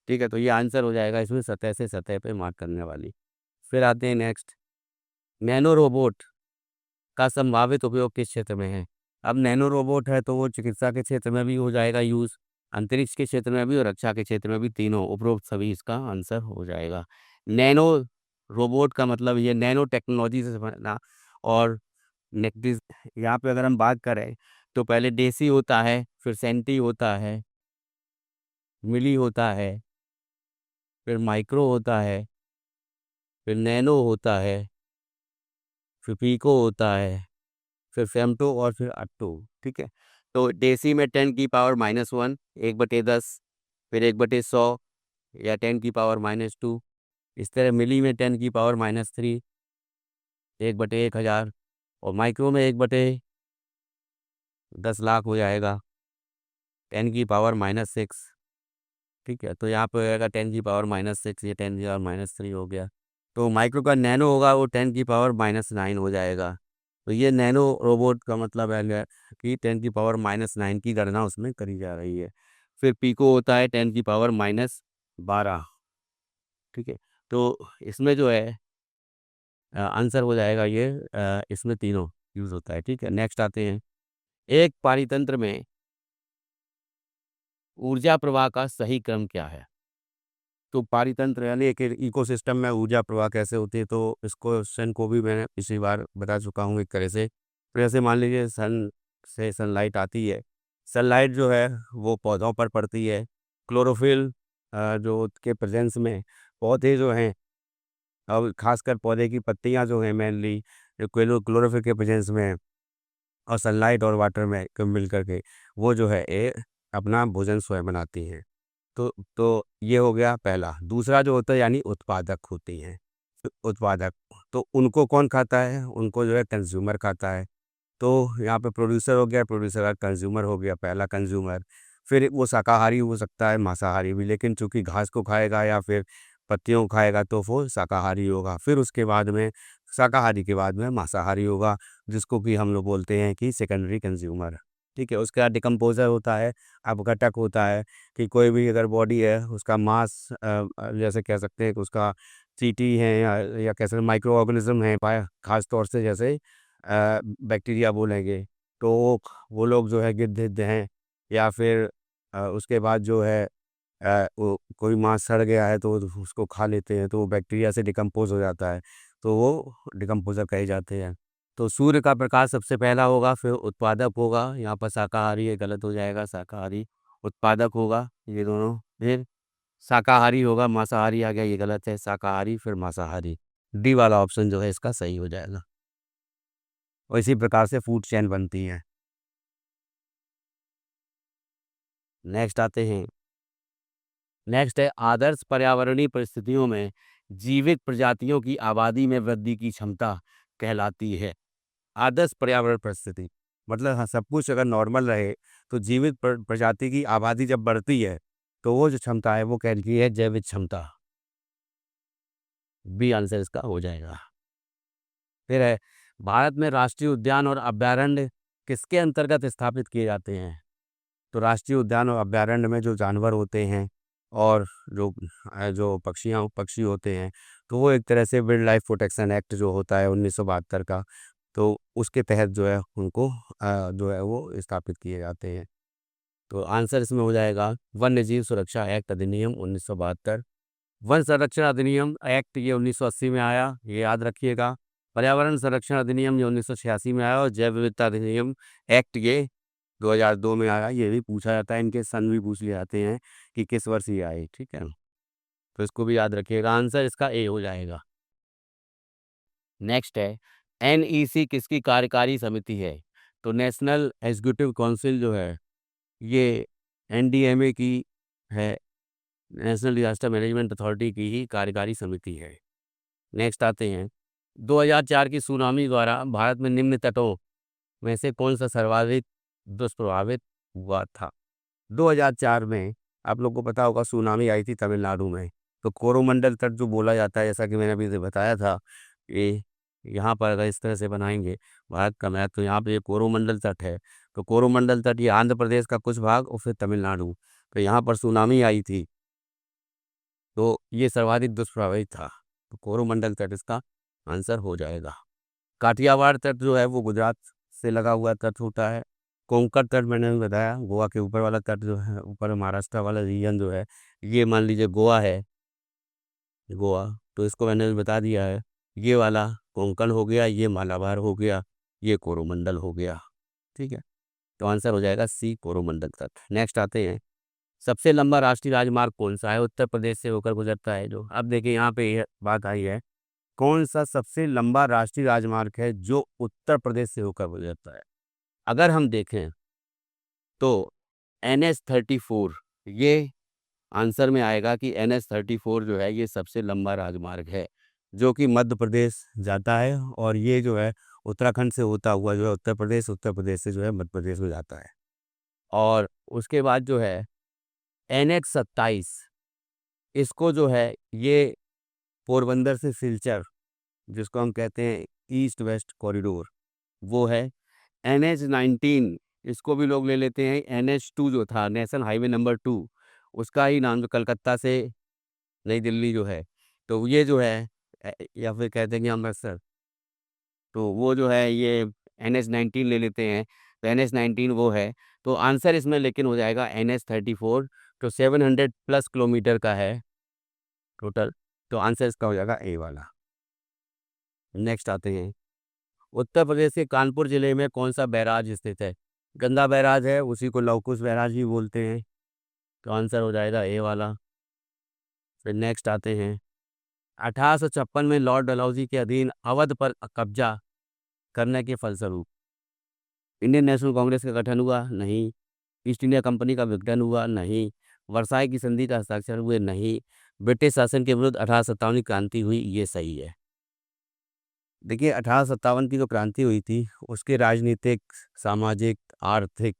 Speaker 1: ठीक है, तो ये आंसर हो जाएगा इसमें, सतह से सतह पे मार करने वाली। फिर आते हैं नेक्स्ट, नैनो रोबोट का संभावित उपयोग किस क्षेत्र में है? अब नैनो रोबोट है तो वो चिकित्सा के क्षेत्र में भी हो जाएगा यूज़, अंतरिक्ष के क्षेत्र में भी और रक्षा के क्षेत्र में भी, तीनों उपरोक्त सभी इसका आंसर हो जाएगा। नैनो रोबोट का मतलब ये नैनो टेक्नोलॉजी से समझना। और नेक्स्ट यहाँ पे अगर हम बात करें तो पहले डेसी होता है, फिर सेंटी होता है, मिली होता है, फिर माइक्रो होता है, फिर नैनो होता है, फिर पीको होता है, फिर फेमटो और फिर अट्टो। ठीक है, तो डेसी में 10⁻⁻1, 1/10, फिर 1/100 या 10⁻²। इस तरह मिली में 10⁻³ 1/1000, और माइक्रो में 1/10 लाख हो जाएगा, 10⁻⁻6। ठीक है, तो यहाँ पे हो जाएगा 10⁻⁻6, ये 10⁻³ हो गया। तो माइक्रो का नैनो होगा वो 10⁻⁹ हो जाएगा। तो ये नैनो रोबोट का मतलब है कि 10⁻⁹ की गणना उसमें करी जा रही है। फिर पीको होता है 10⁻12। ठीक है, तो इसमें जो है आंसर हो जाएगा ये, इसमें तीनों यूज़ होता है। ठीक है, नेक्स्ट आते हैं, एक पारितंत्र में ऊर्जा प्रवाह का सही क्रम क्या है? तो पारितंत्र यानी एक इकोसिस्टम में ऊर्जा प्रवाह कैसे होती है, तो इस क्वेश्चन को भी मैंने पिछली बार बता चुका हूँ एक तरह से। तो जैसे मान लीजिए सन से सनलाइट आती है, सनलाइट जो है वो पौधों पर पड़ती है, क्लोरोफिल जो के प्रेजेंस में पौधे जो हैं, अब खासकर पौधे की पत्तियां जो हैं मेनली, जो क्लोरोफिल के प्रेजेंस में और सनलाइट और वाटर में मिल करके वो जो है अपना भोजन स्वयं बनाती हैं। तो ये हो गया पहला। दूसरा जो होता है यानी उत्पादक होती हैं, तो उत्पादक, तो उनको कौन खाता है? उनको जो है कंज्यूमर खाता है। तो यहाँ पे प्रोड्यूसर हो गया, प्रोड्यूसर का कंज्यूमर हो गया, पहला कंज्यूमर। फिर वो शाकाहारी हो सकता है, मांसाहारी भी, लेकिन चूंकि घास को खाएगा या फिर पत्तियों को खाएगा तो वो शाकाहारी होगा। फिर उसके बाद में शाकाहारी के बाद में मांसाहारी होगा, जिसको कि हम लोग बोलते हैं कि सेकेंडरी कंज्यूमर। ठीक है, उसके बाद डिकम्पोजर होता है, अपघटक होता है, कि कोई भी अगर बॉडी है उसका मास जैसे कह सकते हैं कि उसका चींटी है या कह सकते माइक्रो ऑर्गेनिज्म है, पाया खास तौर से जैसे बैक्टीरिया बोलेंगे, तो वो लोग जो है गिद्ध हैं, या फिर उसके बाद जो है वो कोई मांस सड़ गया है तो उसको खा लेते हैं, तो वो बैक्टीरिया से डिकम्पोज हो जाता है, तो वो डिकम्पोजर कहे जाते हैं। तो सूर्य का प्रकाश सबसे पहला होगा, फिर उत्पादक होगा, यहाँ पर शाकाहारी है, गलत हो जाएगा, शाकाहारी उत्पादक होगा ये दोनों। फिर शाकाहारी होगा, मांसाहारी आ गया, ये गलत है, शाकाहारी फिर मांसाहारी। डी वाला ऑप्शन जो है इसका सही हो जाएगा। और इसी प्रकार से फूड चेन बनती है। नेक्स्ट आते हैं, नेक्स्ट है, आदर्श पर्यावरणीय परिस्थितियों में जीवित प्रजातियों की आबादी में वृद्धि की क्षमता कहलाती है। आदर्श पर्यावरण परिस्थिति मतलब हाँ, सब कुछ अगर नॉर्मल रहे तो जीवित प्रजाति की आबादी जब बढ़ती है तो वो जो क्षमता है वो कहती है जैविक क्षमता। बी आंसर इसका हो जाएगा। फिर है, भारत में राष्ट्रीय उद्यान और अभयारण्य किसके अंतर्गत स्थापित किए जाते हैं? तो राष्ट्रीय उद्यान और अभयारण्य में जो जानवर होते हैं और जो पक्षी होते हैं, तो वो एक तरह से वाइल्ड लाइफ प्रोटेक्शन एक्ट जो होता है 1972 का, तो उसके तहत जो है उनको जो है वो स्थापित किए जाते हैं। तो आंसर इसमें हो जाएगा वन्य जीव सुरक्षा एक्ट अधिनियम 1972। वन संरक्षण अधिनियम एक्ट ये 1980 में आया, ये याद रखिएगा। पर्यावरण संरक्षण अधिनियम ये 1986 में आया, और जैव विविधता अधिनियम एक्ट ये 2002 में आया। ये भी पूछा जाता है, इनके सन भी पूछ लिए जाते हैं कि किस वर्ष ये आए। ठीक है, तो इसको भी याद रखिएगा, आंसर इसका ए हो जाएगा। नेक्स्ट है, एनईसी किसकी कार्यकारी समिति है? तो नेशनल एग्जीक्यूटिव काउंसिल जो है ये एनडीएमए की है, नेशनल डिजास्टर मैनेजमेंट अथॉरिटी की ही कार्यकारी समिति है। नेक्स्ट आते हैं 2004 की सुनामी द्वारा भारत में निम्न तटों में से कौन सा सर्वाधिक दुष्प्रभावित हुआ था? 2004 में आप लोग को पता होगा सुनामी आई थी तमिलनाडु में। तो कोरोमंडल तट जो बोला जाता है, जैसा कि मैंने अभी से बताया था कि यहाँ पर अगर इस तरह से बनाएंगे भारत का मैप, तो यहाँ पे ये कोरोमंडल तट है। तो कोरोमंडल तट ये आंध्र प्रदेश का कुछ भाग और फिर तमिलनाडु, तो यहाँ पर सुनामी आई थी, तो ये सर्वाधिक दुष्प्रभावित था। तो कोरोमंडल तट इसका आंसर हो जाएगा। काठियावाड़ तट जो है वो गुजरात से लगा हुआ तट होता है। कोंकण तट मैंने भी बताया, गोवा के ऊपर वाला तट जो है, ऊपर महाराष्ट्र वाला रीजन जो है, ये मान लीजिए गोवा है, गोवा, तो इसको मैंने भी बता दिया है। ये वाला कोंकण हो गया, ये मालाबार हो गया, ये कोरोमंडल हो गया। ठीक है, तो आंसर हो जाएगा सी, कोरोमंडल तट। नेक्स्ट आते हैं, सबसे लंबा राष्ट्रीय राजमार्ग कौन सा है? उत्तर प्रदेश से होकर गुजरता है जो। अब देखिए यहाँ पे ये बात आई है, कौन सा सबसे लंबा राष्ट्रीय राजमार्ग है जो उत्तर प्रदेश से होकर गुजरता है? अगर हम देखें तो NH-34, ये आंसर में आएगा कि NH-34 जो है ये सबसे लंबा राजमार्ग है जो कि मध्य प्रदेश जाता है, और ये जो है उत्तराखंड से होता हुआ जो है उत्तर प्रदेश से जो है मध्य प्रदेश में जाता है। और उसके बाद जो है NH-27, इसको जो है ये पोरबंदर से सिलचर, जिसको हम कहते हैं ईस्ट वेस्ट कॉरिडोर, वो है। NH-19, इसको भी लोग ले लेते हैं NH-2, जो था नेशनल हाईवे नंबर 2, उसका ही नाम जो कलकत्ता से नई दिल्ली जो है, तो ये जो है या फिर कहते हैं कि अमृतसर, तो वो जो है ये NH-19 ले लेते हैं। तो NH-19 वो है, तो आंसर इसमें लेकिन हो जाएगा NH-34, तो 700 प्लस किलोमीटर का है टोटल, तो आंसर इसका हो जाएगा ए वाला। नेक्स्ट आते हैं, उत्तर प्रदेश के कानपुर जिले में कौन सा बैराज स्थित है? गंगा बैराज है, उसी को लवकुश बैराज भी बोलते हैं, तो आंसर हो जाएगा ए वाला। फिर नेक्स्ट आते हैं, 1856 में लॉर्ड डलहौजी के अधीन अवध पर कब्जा करने के फलस्वरूप इंडियन नेशनल कांग्रेस का गठन हुआ? नहीं। ईस्ट इंडिया कंपनी का विघटन हुआ? नहीं। वर्साई की संधि का हस्ताक्षर हुए? नहीं। ब्रिटिश शासन के विरुद्ध 1857 की क्रांति हुई? ये सही है। देखिए 1857 की जो क्रांति हुई थी उसके राजनीतिक, सामाजिक, आर्थिक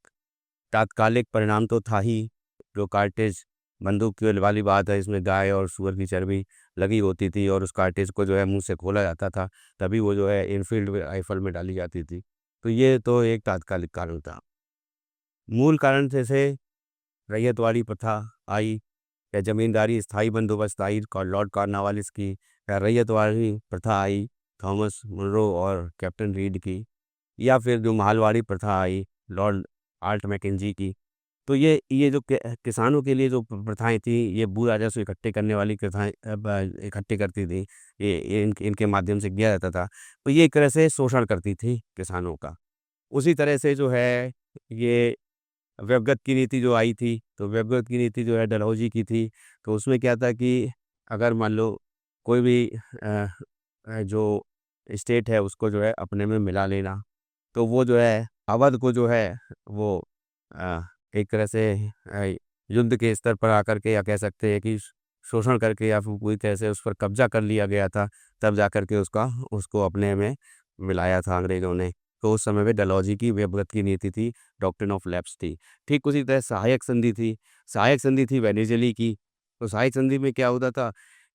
Speaker 1: तात्कालिक परिणाम तो था ही। जो कार्टेज बंदूक की वाली बात है, इसमें गाय और सूअर की चर्बी लगी होती थी और उस कार्टेज को जो है मुंह से खोला जाता था, तभी वो जो है इनफील्ड राइफल में डाली जाती थी। तो ये तो एक तात्कालिक कारण था। मूल कारण जैसे रैयतवाड़ी प्रथा आई, या जमींदारी स्थायी बंदोबस्त आई लॉर्ड कॉर्नवालिस की, या रैयतवाड़ी प्रथा आई थॉमस मुनरो और कैप्टन रीड की, या फिर जो मालवाड़ी प्रथा आई लॉर्ड आल्ट मैकेंजी की। तो ये जो किसानों के लिए जो प्रथाएं थी, ये भू राजस्व इकट्ठे करने वाली प्रथाएं इकट्ठे करती थी, ये इनके माध्यम से किया जाता था। तो ये एक तरह से शोषण करती थी किसानों का। उसी तरह से जो है ये व्यवगत की नीति जो आई थी, तो व्यवगत की नीति जो है डलहौजी की थी। तो उसमें क्या था कि अगर मान लो कोई भी जो स्टेट है उसको जो है अपने में मिला लेना, तो वो जो है अवध को जो है वो अ, एक तरह से युद्ध के स्तर पर आकर के, या कह सकते हैं कि शोषण करके या फिर पूरी तरह से उस पर कब्जा कर लिया गया था, तब जाकर के उसको अपने में मिलाया था अंग्रेजों ने। तो उस समय पे डलहौजी की व्यवगत की नीति थी, डॉक्ट्रिन ऑफ लैप्स थी। ठीक उसी तरह सहायक संधि थी, सहायक संधि थी वेनिजेली की। तो सहायक संधि में क्या होता था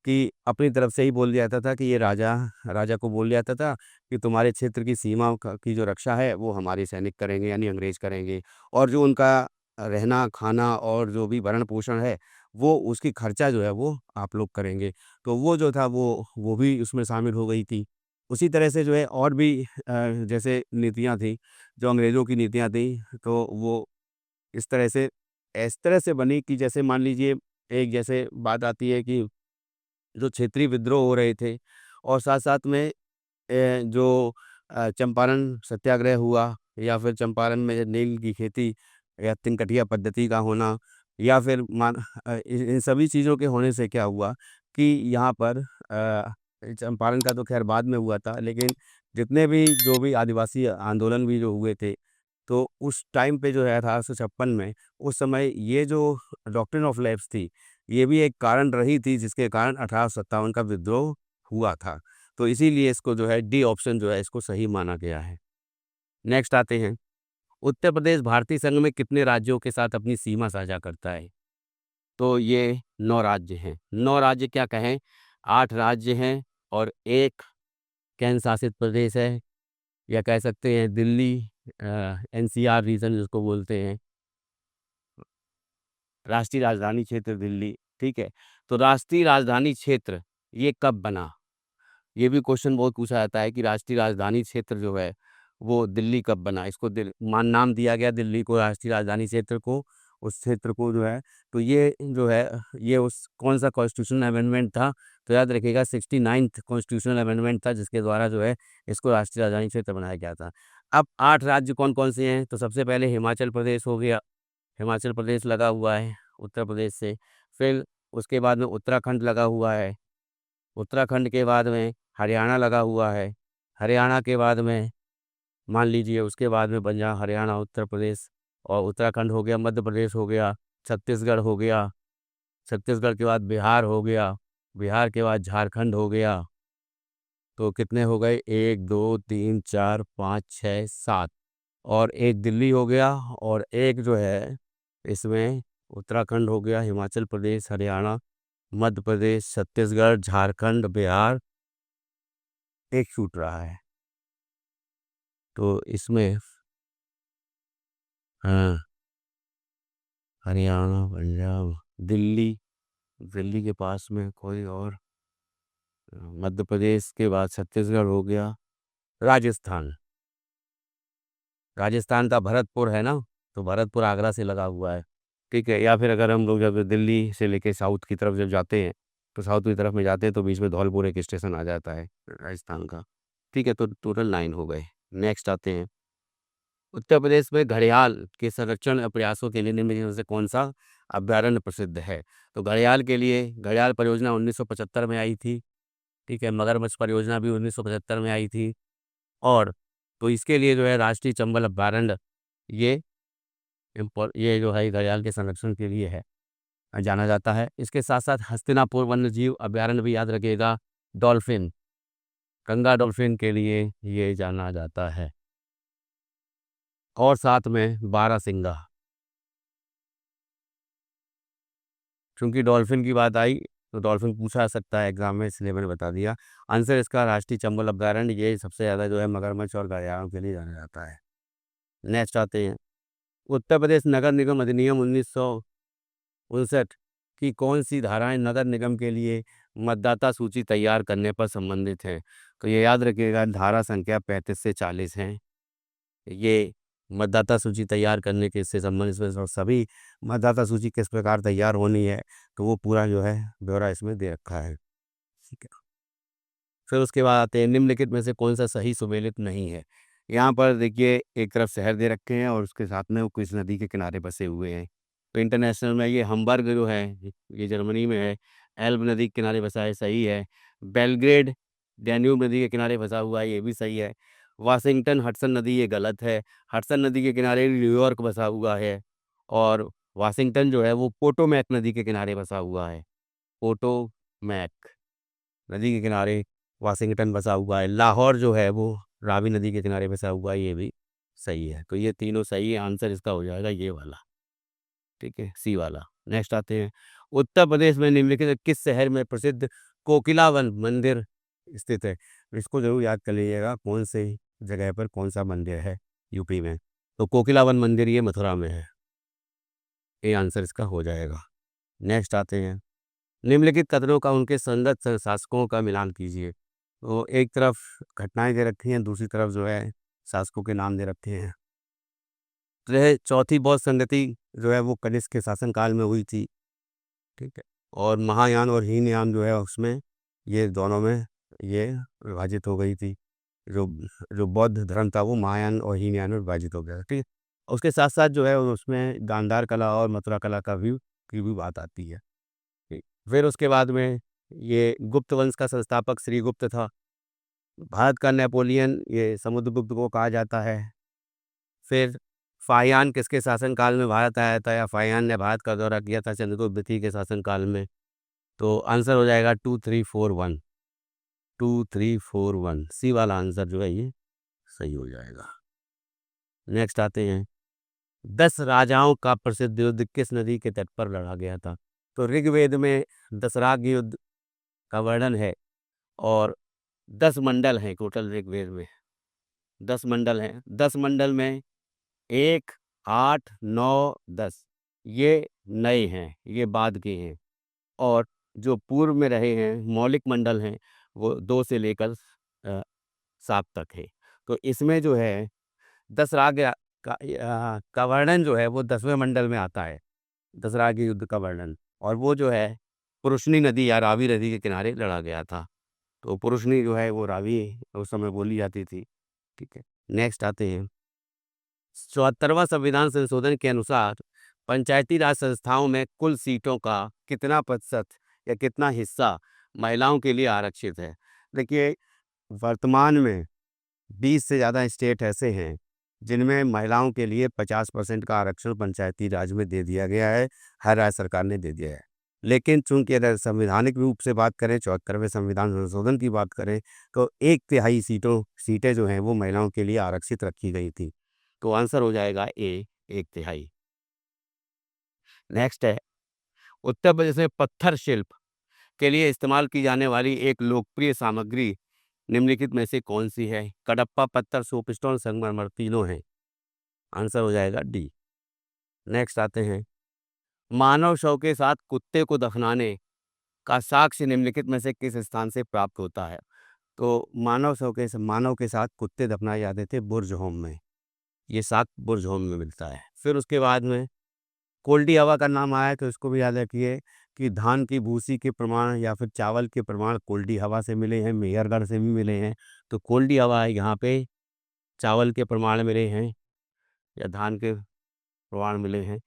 Speaker 1: कि अपनी तरफ से ही बोल दिया जाता था कि ये राजा राजा को बोल दिया जाता था कि तुम्हारे क्षेत्र की सीमा की जो रक्षा है वो हमारे सैनिक करेंगे, यानी अंग्रेज करेंगे, और जो उनका रहना खाना और जो भी भरण पोषण है वो उसकी खर्चा जो है वो आप लोग करेंगे। तो वो जो था वो भी उसमें शामिल हो गई थी। उसी तरह से जो है और भी जैसे नीतियाँ थी, जो अंग्रेज़ों की नीतियाँ थी, तो वो इस तरह से बनी कि जैसे मान लीजिए एक जैसे बात आती है कि जो क्षेत्रीय विद्रोह हो रहे थे, और साथ-साथ में जो चंपारण सत्याग्रह हुआ, या फिर चंपारण में नील की खेती या तिनकटिया पद्धति का होना, या फिर इन सभी चीज़ों के होने से क्या हुआ कि यहाँ पर चंपारण का तो खैर बाद में हुआ था, लेकिन जितने भी जो भी आदिवासी आंदोलन भी जो हुए थे, तो उस टाइम पे जो है 1856 में, उस समय ये जो डॉक्ट्रिन ऑफ लैप्स थी, ये भी एक कारण रही थी जिसके कारण 1857 का विद्रोह हुआ था। तो इसीलिए इसको जो है डी ऑप्शन जो है इसको सही माना गया है। नेक्स्ट आते हैं, उत्तर प्रदेश भारतीय संघ में कितने राज्यों के साथ अपनी सीमा साझा करता है? तो ये 9 राज्य हैं। 9 राज्य क्या कहें, 8 राज्य हैं और 1 केंद्र शासित प्रदेश है, या कह सकते हैं दिल्ली, एनसीआर रीजन जिसको बोलते हैं, राष्ट्रीय राजधानी क्षेत्र दिल्ली, ठीक है। तो राष्ट्रीय राजधानी क्षेत्र ये कब बना? ये भी क्वेश्चन बहुत पूछा जाता है कि राष्ट्रीय राजधानी क्षेत्र जो है वो दिल्ली कब बना। इसको नाम दिया गया दिल्ली को, राष्ट्रीय राजधानी क्षेत्र को, उस क्षेत्र को जो है। तो ये जो है ये उस कौन सा कॉन्स्टिट्यूशनल अमेंडमेंट था? तो याद रखिएगा 69th कॉन्स्टिट्यूशनल अमेंडमेंट था, जिसके द्वारा जो है इसको राष्ट्रीय राजधानी क्षेत्र बनाया गया था। अब 8 राज्य कौन कौन से हैं? तो सबसे पहले हिमाचल प्रदेश हो गया, हिमाचल प्रदेश लगा हुआ है उत्तर प्रदेश से। फिर उसके बाद में उत्तराखंड लगा हुआ है, उत्तराखंड के बाद में हरियाणा लगा हुआ है, हरियाणा के बाद में मान लीजिए उसके बाद में बन जा हरियाणा, उत्तर प्रदेश, और उत्तराखंड हो गया, मध्य प्रदेश हो गया, छत्तीसगढ़ हो गया, छत्तीसगढ़ के बाद बिहार हो गया, बिहार के बाद झारखंड हो गया। तो कितने हो गए? 1 2 3 4 5 6 7, और एक दिल्ली हो गया, और एक जो है इसमें उत्तराखंड हो गया, हिमाचल प्रदेश, हरियाणा, मध्य प्रदेश, छत्तीसगढ़, झारखंड, बिहार, एक छूट रहा है। तो इसमें हाँ, हरियाणा, पंजाब, दिल्ली, दिल्ली के पास में कोई और, मध्य प्रदेश के बाद छत्तीसगढ़ हो गया, राजस्थान, राजस्थान का भरतपुर है ना, तो भरतपुर आगरा से लगा हुआ है, ठीक है। या फिर अगर हम लोग जब दिल्ली से लेके साउथ की तरफ जब जाते हैं, तो साउथ की तरफ में जाते हैं तो बीच में धौलपुर एक स्टेशन आ जाता है राजस्थान का, ठीक है। तो टोटल 9 हो गए। नेक्स्ट आते हैं, उत्तर प्रदेश में घड़ियाल के संरक्षण प्रयासों के लिए निम्न में से कौन सा अभ्यारण्य प्रसिद्ध है? तो घड़ियाल के लिए घड़ियाल परियोजना 1975 में आई थी, ठीक है। मगरमच्छ परियोजना भी 1975 में आई थी। और तो इसके लिए जो है राष्ट्रीय चंबल अभ्यारण्य, ये ये जो है घड़ियाल के संरक्षण के लिए है, जाना जाता है। इसके साथ साथ हस्तिनापुर वन्य जीव अभ्यारण्य भी याद रखिएगा, डॉल्फिन, गंगा डॉल्फिन के लिए ये जाना जाता है। और साथ में बारहसिंगा, चूंकि डॉल्फिन की बात आई तो डॉल्फिन पूछा जा सकता है एग्जाम में, इसलिए मैंने बता दिया। आंसर इसका राष्ट्रीय चंबल अभ्यारण्य, ये सबसे ज़्यादा जो है मगरमच्छ और घड़ियालों के लिए जाना जाता है। नेक्स्ट आते हैं, उत्तर प्रदेश नगर निगम अधिनियम 1959 की कौन सी धाराएं नगर निगम के लिए मतदाता सूची तैयार करने पर संबंधित हैं? तो ये याद रखिएगा, धारा संख्या 35 से 40 हैं। ये मतदाता सूची तैयार करने के इससे संबंधित इसमें और सभी मतदाता सूची किस प्रकार तैयार होनी है, तो वो पूरा जो है ब्यौरा इसमें दे रखा है, ठीक है। फिर उसके बाद आते हैं, निम्नलिखित में से कौन सा सही सुमेलित नहीं है? यहाँ पर देखिए एक तरफ शहर दे रखे हैं और उसके साथ में वो किस नदी के किनारे बसे हुए हैं। तो इंटरनेशनल में ये हम्बर्ग जो है, ये जर्मनी में है, एल्ब नदी के किनारे बसा है, सही है। बेलग्रेड डैन्यूब नदी के किनारे बसा हुआ है, ये भी सही है। वाशिंगटन हडसन नदी, ये गलत है। हडसन नदी के किनारे न्यूयॉर्क बसा हुआ है, और वाशिंगटन जो है वो पोटोमैक नदी के किनारे बसा हुआ है, पोटोमैक नदी के किनारे वाशिंगटन बसा हुआ है। लाहौर जो है वो रावी नदी के किनारे बसा हुआ है, ये भी सही है। तो ये तीनों सही है, आंसर इसका हो जाएगा ये वाला, ठीक है, सी वाला। नेक्स्ट आते हैं, उत्तर प्रदेश में निम्नलिखित किस शहर में प्रसिद्ध कोकिलावन मंदिर स्थित है? इसको जरूर याद कर लीजिएगा, कौन से जगह पर कौन सा मंदिर है यूपी में। तो कोकिलावन मंदिर ये मथुरा में है, ये आंसर इसका हो जाएगा। नेक्स्ट आते हैं, निम्नलिखित कथनों का उनके संगत शासकों का मिलान कीजिए। तो एक तरफ घटनाएं दे रखी हैं, दूसरी तरफ जो है शासकों के नाम दे रखे हैं। तो यह चौथी बौद्ध संगति जो है वो कनिष्क के शासनकाल में हुई थी, ठीक है। और महायान और हीनयान जो है उसमें, ये दोनों में ये विभाजित हो गई थी। जो जो बौद्ध धर्म था वो महायान और हीनयान में विभाजित हो गया था, ठीक है। उसके साथ साथ जो है उसमें गांधार कला और मथुरा कला का भी की भी बात आती है, ठीक। फिर उसके बाद में ये गुप्त वंश का संस्थापक श्रीगुप्त था। भारत का नेपोलियन ये समुद्रगुप्त को कहा जाता है। फिर फाहियान किसके शासनकाल में भारत आया था, या फाहियान ने भारत का दौरा किया था चंद्रगुप्त द्वितीय के शासनकाल में? तो आंसर हो जाएगा 2341। 2341 सी वाला आंसर जो है ये सही हो जाएगा। नेक्स्ट आते हैं, 10 राजाओं का प्रसिद्ध युद्ध किस नदी के तट पर लड़ा गया था? तो ऋग्वेद में दसराग युद्ध का वर्णन है, और 10 मंडल हैं टोटल ऋग्वेद में। 10 मंडल हैं। 10 मंडल में 1, 8, 9, 10 ये नए हैं, ये बाद के हैं। और जो पूर्व में रहे हैं मौलिक मंडल हैं, वो 2 से लेकर 7 तक है। तो इसमें जो है 10 राग का वर्णन जो है वो 10वें मंडल में आता है, 10 राग के युद्ध का वर्णन। और वो जो है पुरुषनी नदी या रावी नदी के किनारे लड़ा गया था। तो पुरुषनी जो है वो रावी उस समय बोली जाती थी। ठीक है, नेक्स्ट आते हैं, 74वां संविधान संशोधन के अनुसार पंचायती राज संस्थाओं में कुल सीटों का कितना प्रतिशत या कितना हिस्सा महिलाओं के लिए आरक्षित है? देखिए, वर्तमान में 20 से ज़्यादा स्टेट ऐसे हैं जिनमें महिलाओं के लिए 50% का आरक्षण पंचायती राज में दे दिया गया है, हर राज्य सरकार ने दे दिया है। लेकिन चूंकि अगर संवैधानिक रूप से बात करें, 74वें संविधान संशोधन की बात करें, तो 1/3 सीटें जो हैं वो महिलाओं के लिए आरक्षित रखी गई थी। तो आंसर हो जाएगा ए, 1/3। नेक्स्ट है, उत्तर प्रदेश में पत्थर शिल्प के लिए इस्तेमाल की जाने वाली एक लोकप्रिय सामग्री निम्नलिखित में से कौन सी है? कडप्पा पत्थर, सोपस्टोन, संगमरमर तीनों हैं। आंसर हो जाएगा डी। नेक्स्ट आते हैं, मानव शव के साथ कुत्ते को दफनाने का साक्ष्य निम्नलिखित में से किस स्थान से प्राप्त होता है? तो मानव के साथ कुत्ते दफनाए जाते थे बुर्ज होम में। ये साक्ष्य बुर्ज होम में मिलता है। फिर उसके बाद में कोल्डी हवा का नाम आया, तो इसको भी याद रखिए कि धान की भूसी के प्रमाण या फिर चावल के प्रमाण कोल्डी हवा से मिले हैं, मेहरगढ़ से भी मिले हैं। तो कोल्डी हवा यहाँ पे चावल के प्रमाण मिले हैं या धान के प्रमाण मिले हैं।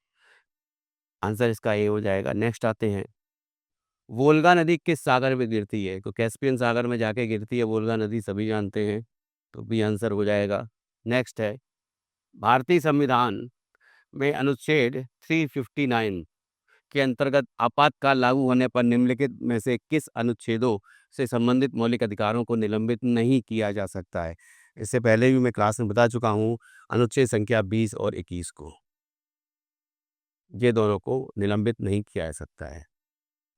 Speaker 1: आंसर इसका ए हो जाएगा। नेक्स्ट आते हैं, वोल्गा नदी किस सागर में गिरती है? तो कैस्पियन सागर में जाके गिरती है वोल्गा नदी, सभी जानते हैं। तो बी आंसर हो जाएगा। नेक्स्ट है, भारतीय संविधान में अनुच्छेद 359 के अंतर्गत आपातकाल लागू होने पर निम्नलिखित में से किस अनुच्छेदों से संबंधित मौलिक अधिकारों को निलंबित नहीं किया जा सकता है? इससे पहले भी मैं क्लास में बता चुका हूँ, अनुच्छेद संख्या 20 और 21 को, ये दोनों को निलंबित नहीं किया जा सकता है।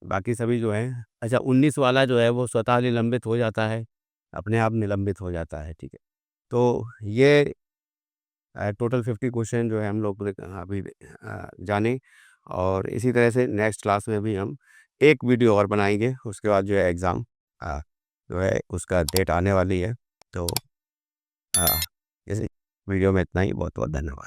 Speaker 1: बाकी सभी जो है, अच्छा 19 वाला जो है वो स्वतः निलंबित हो जाता है, अपने आप निलंबित हो जाता है। ठीक है, तो ये टोटल 50 क्वेश्चन जो है हम लोग अभी जाने, और इसी तरह से नेक्स्ट क्लास में भी हम एक वीडियो और बनाएंगे। उसके बाद जो है एग्ज़ाम जो है उसका डेट आने वाली है। तो इस वीडियो में इतना ही। बहुत बहुत धन्यवाद।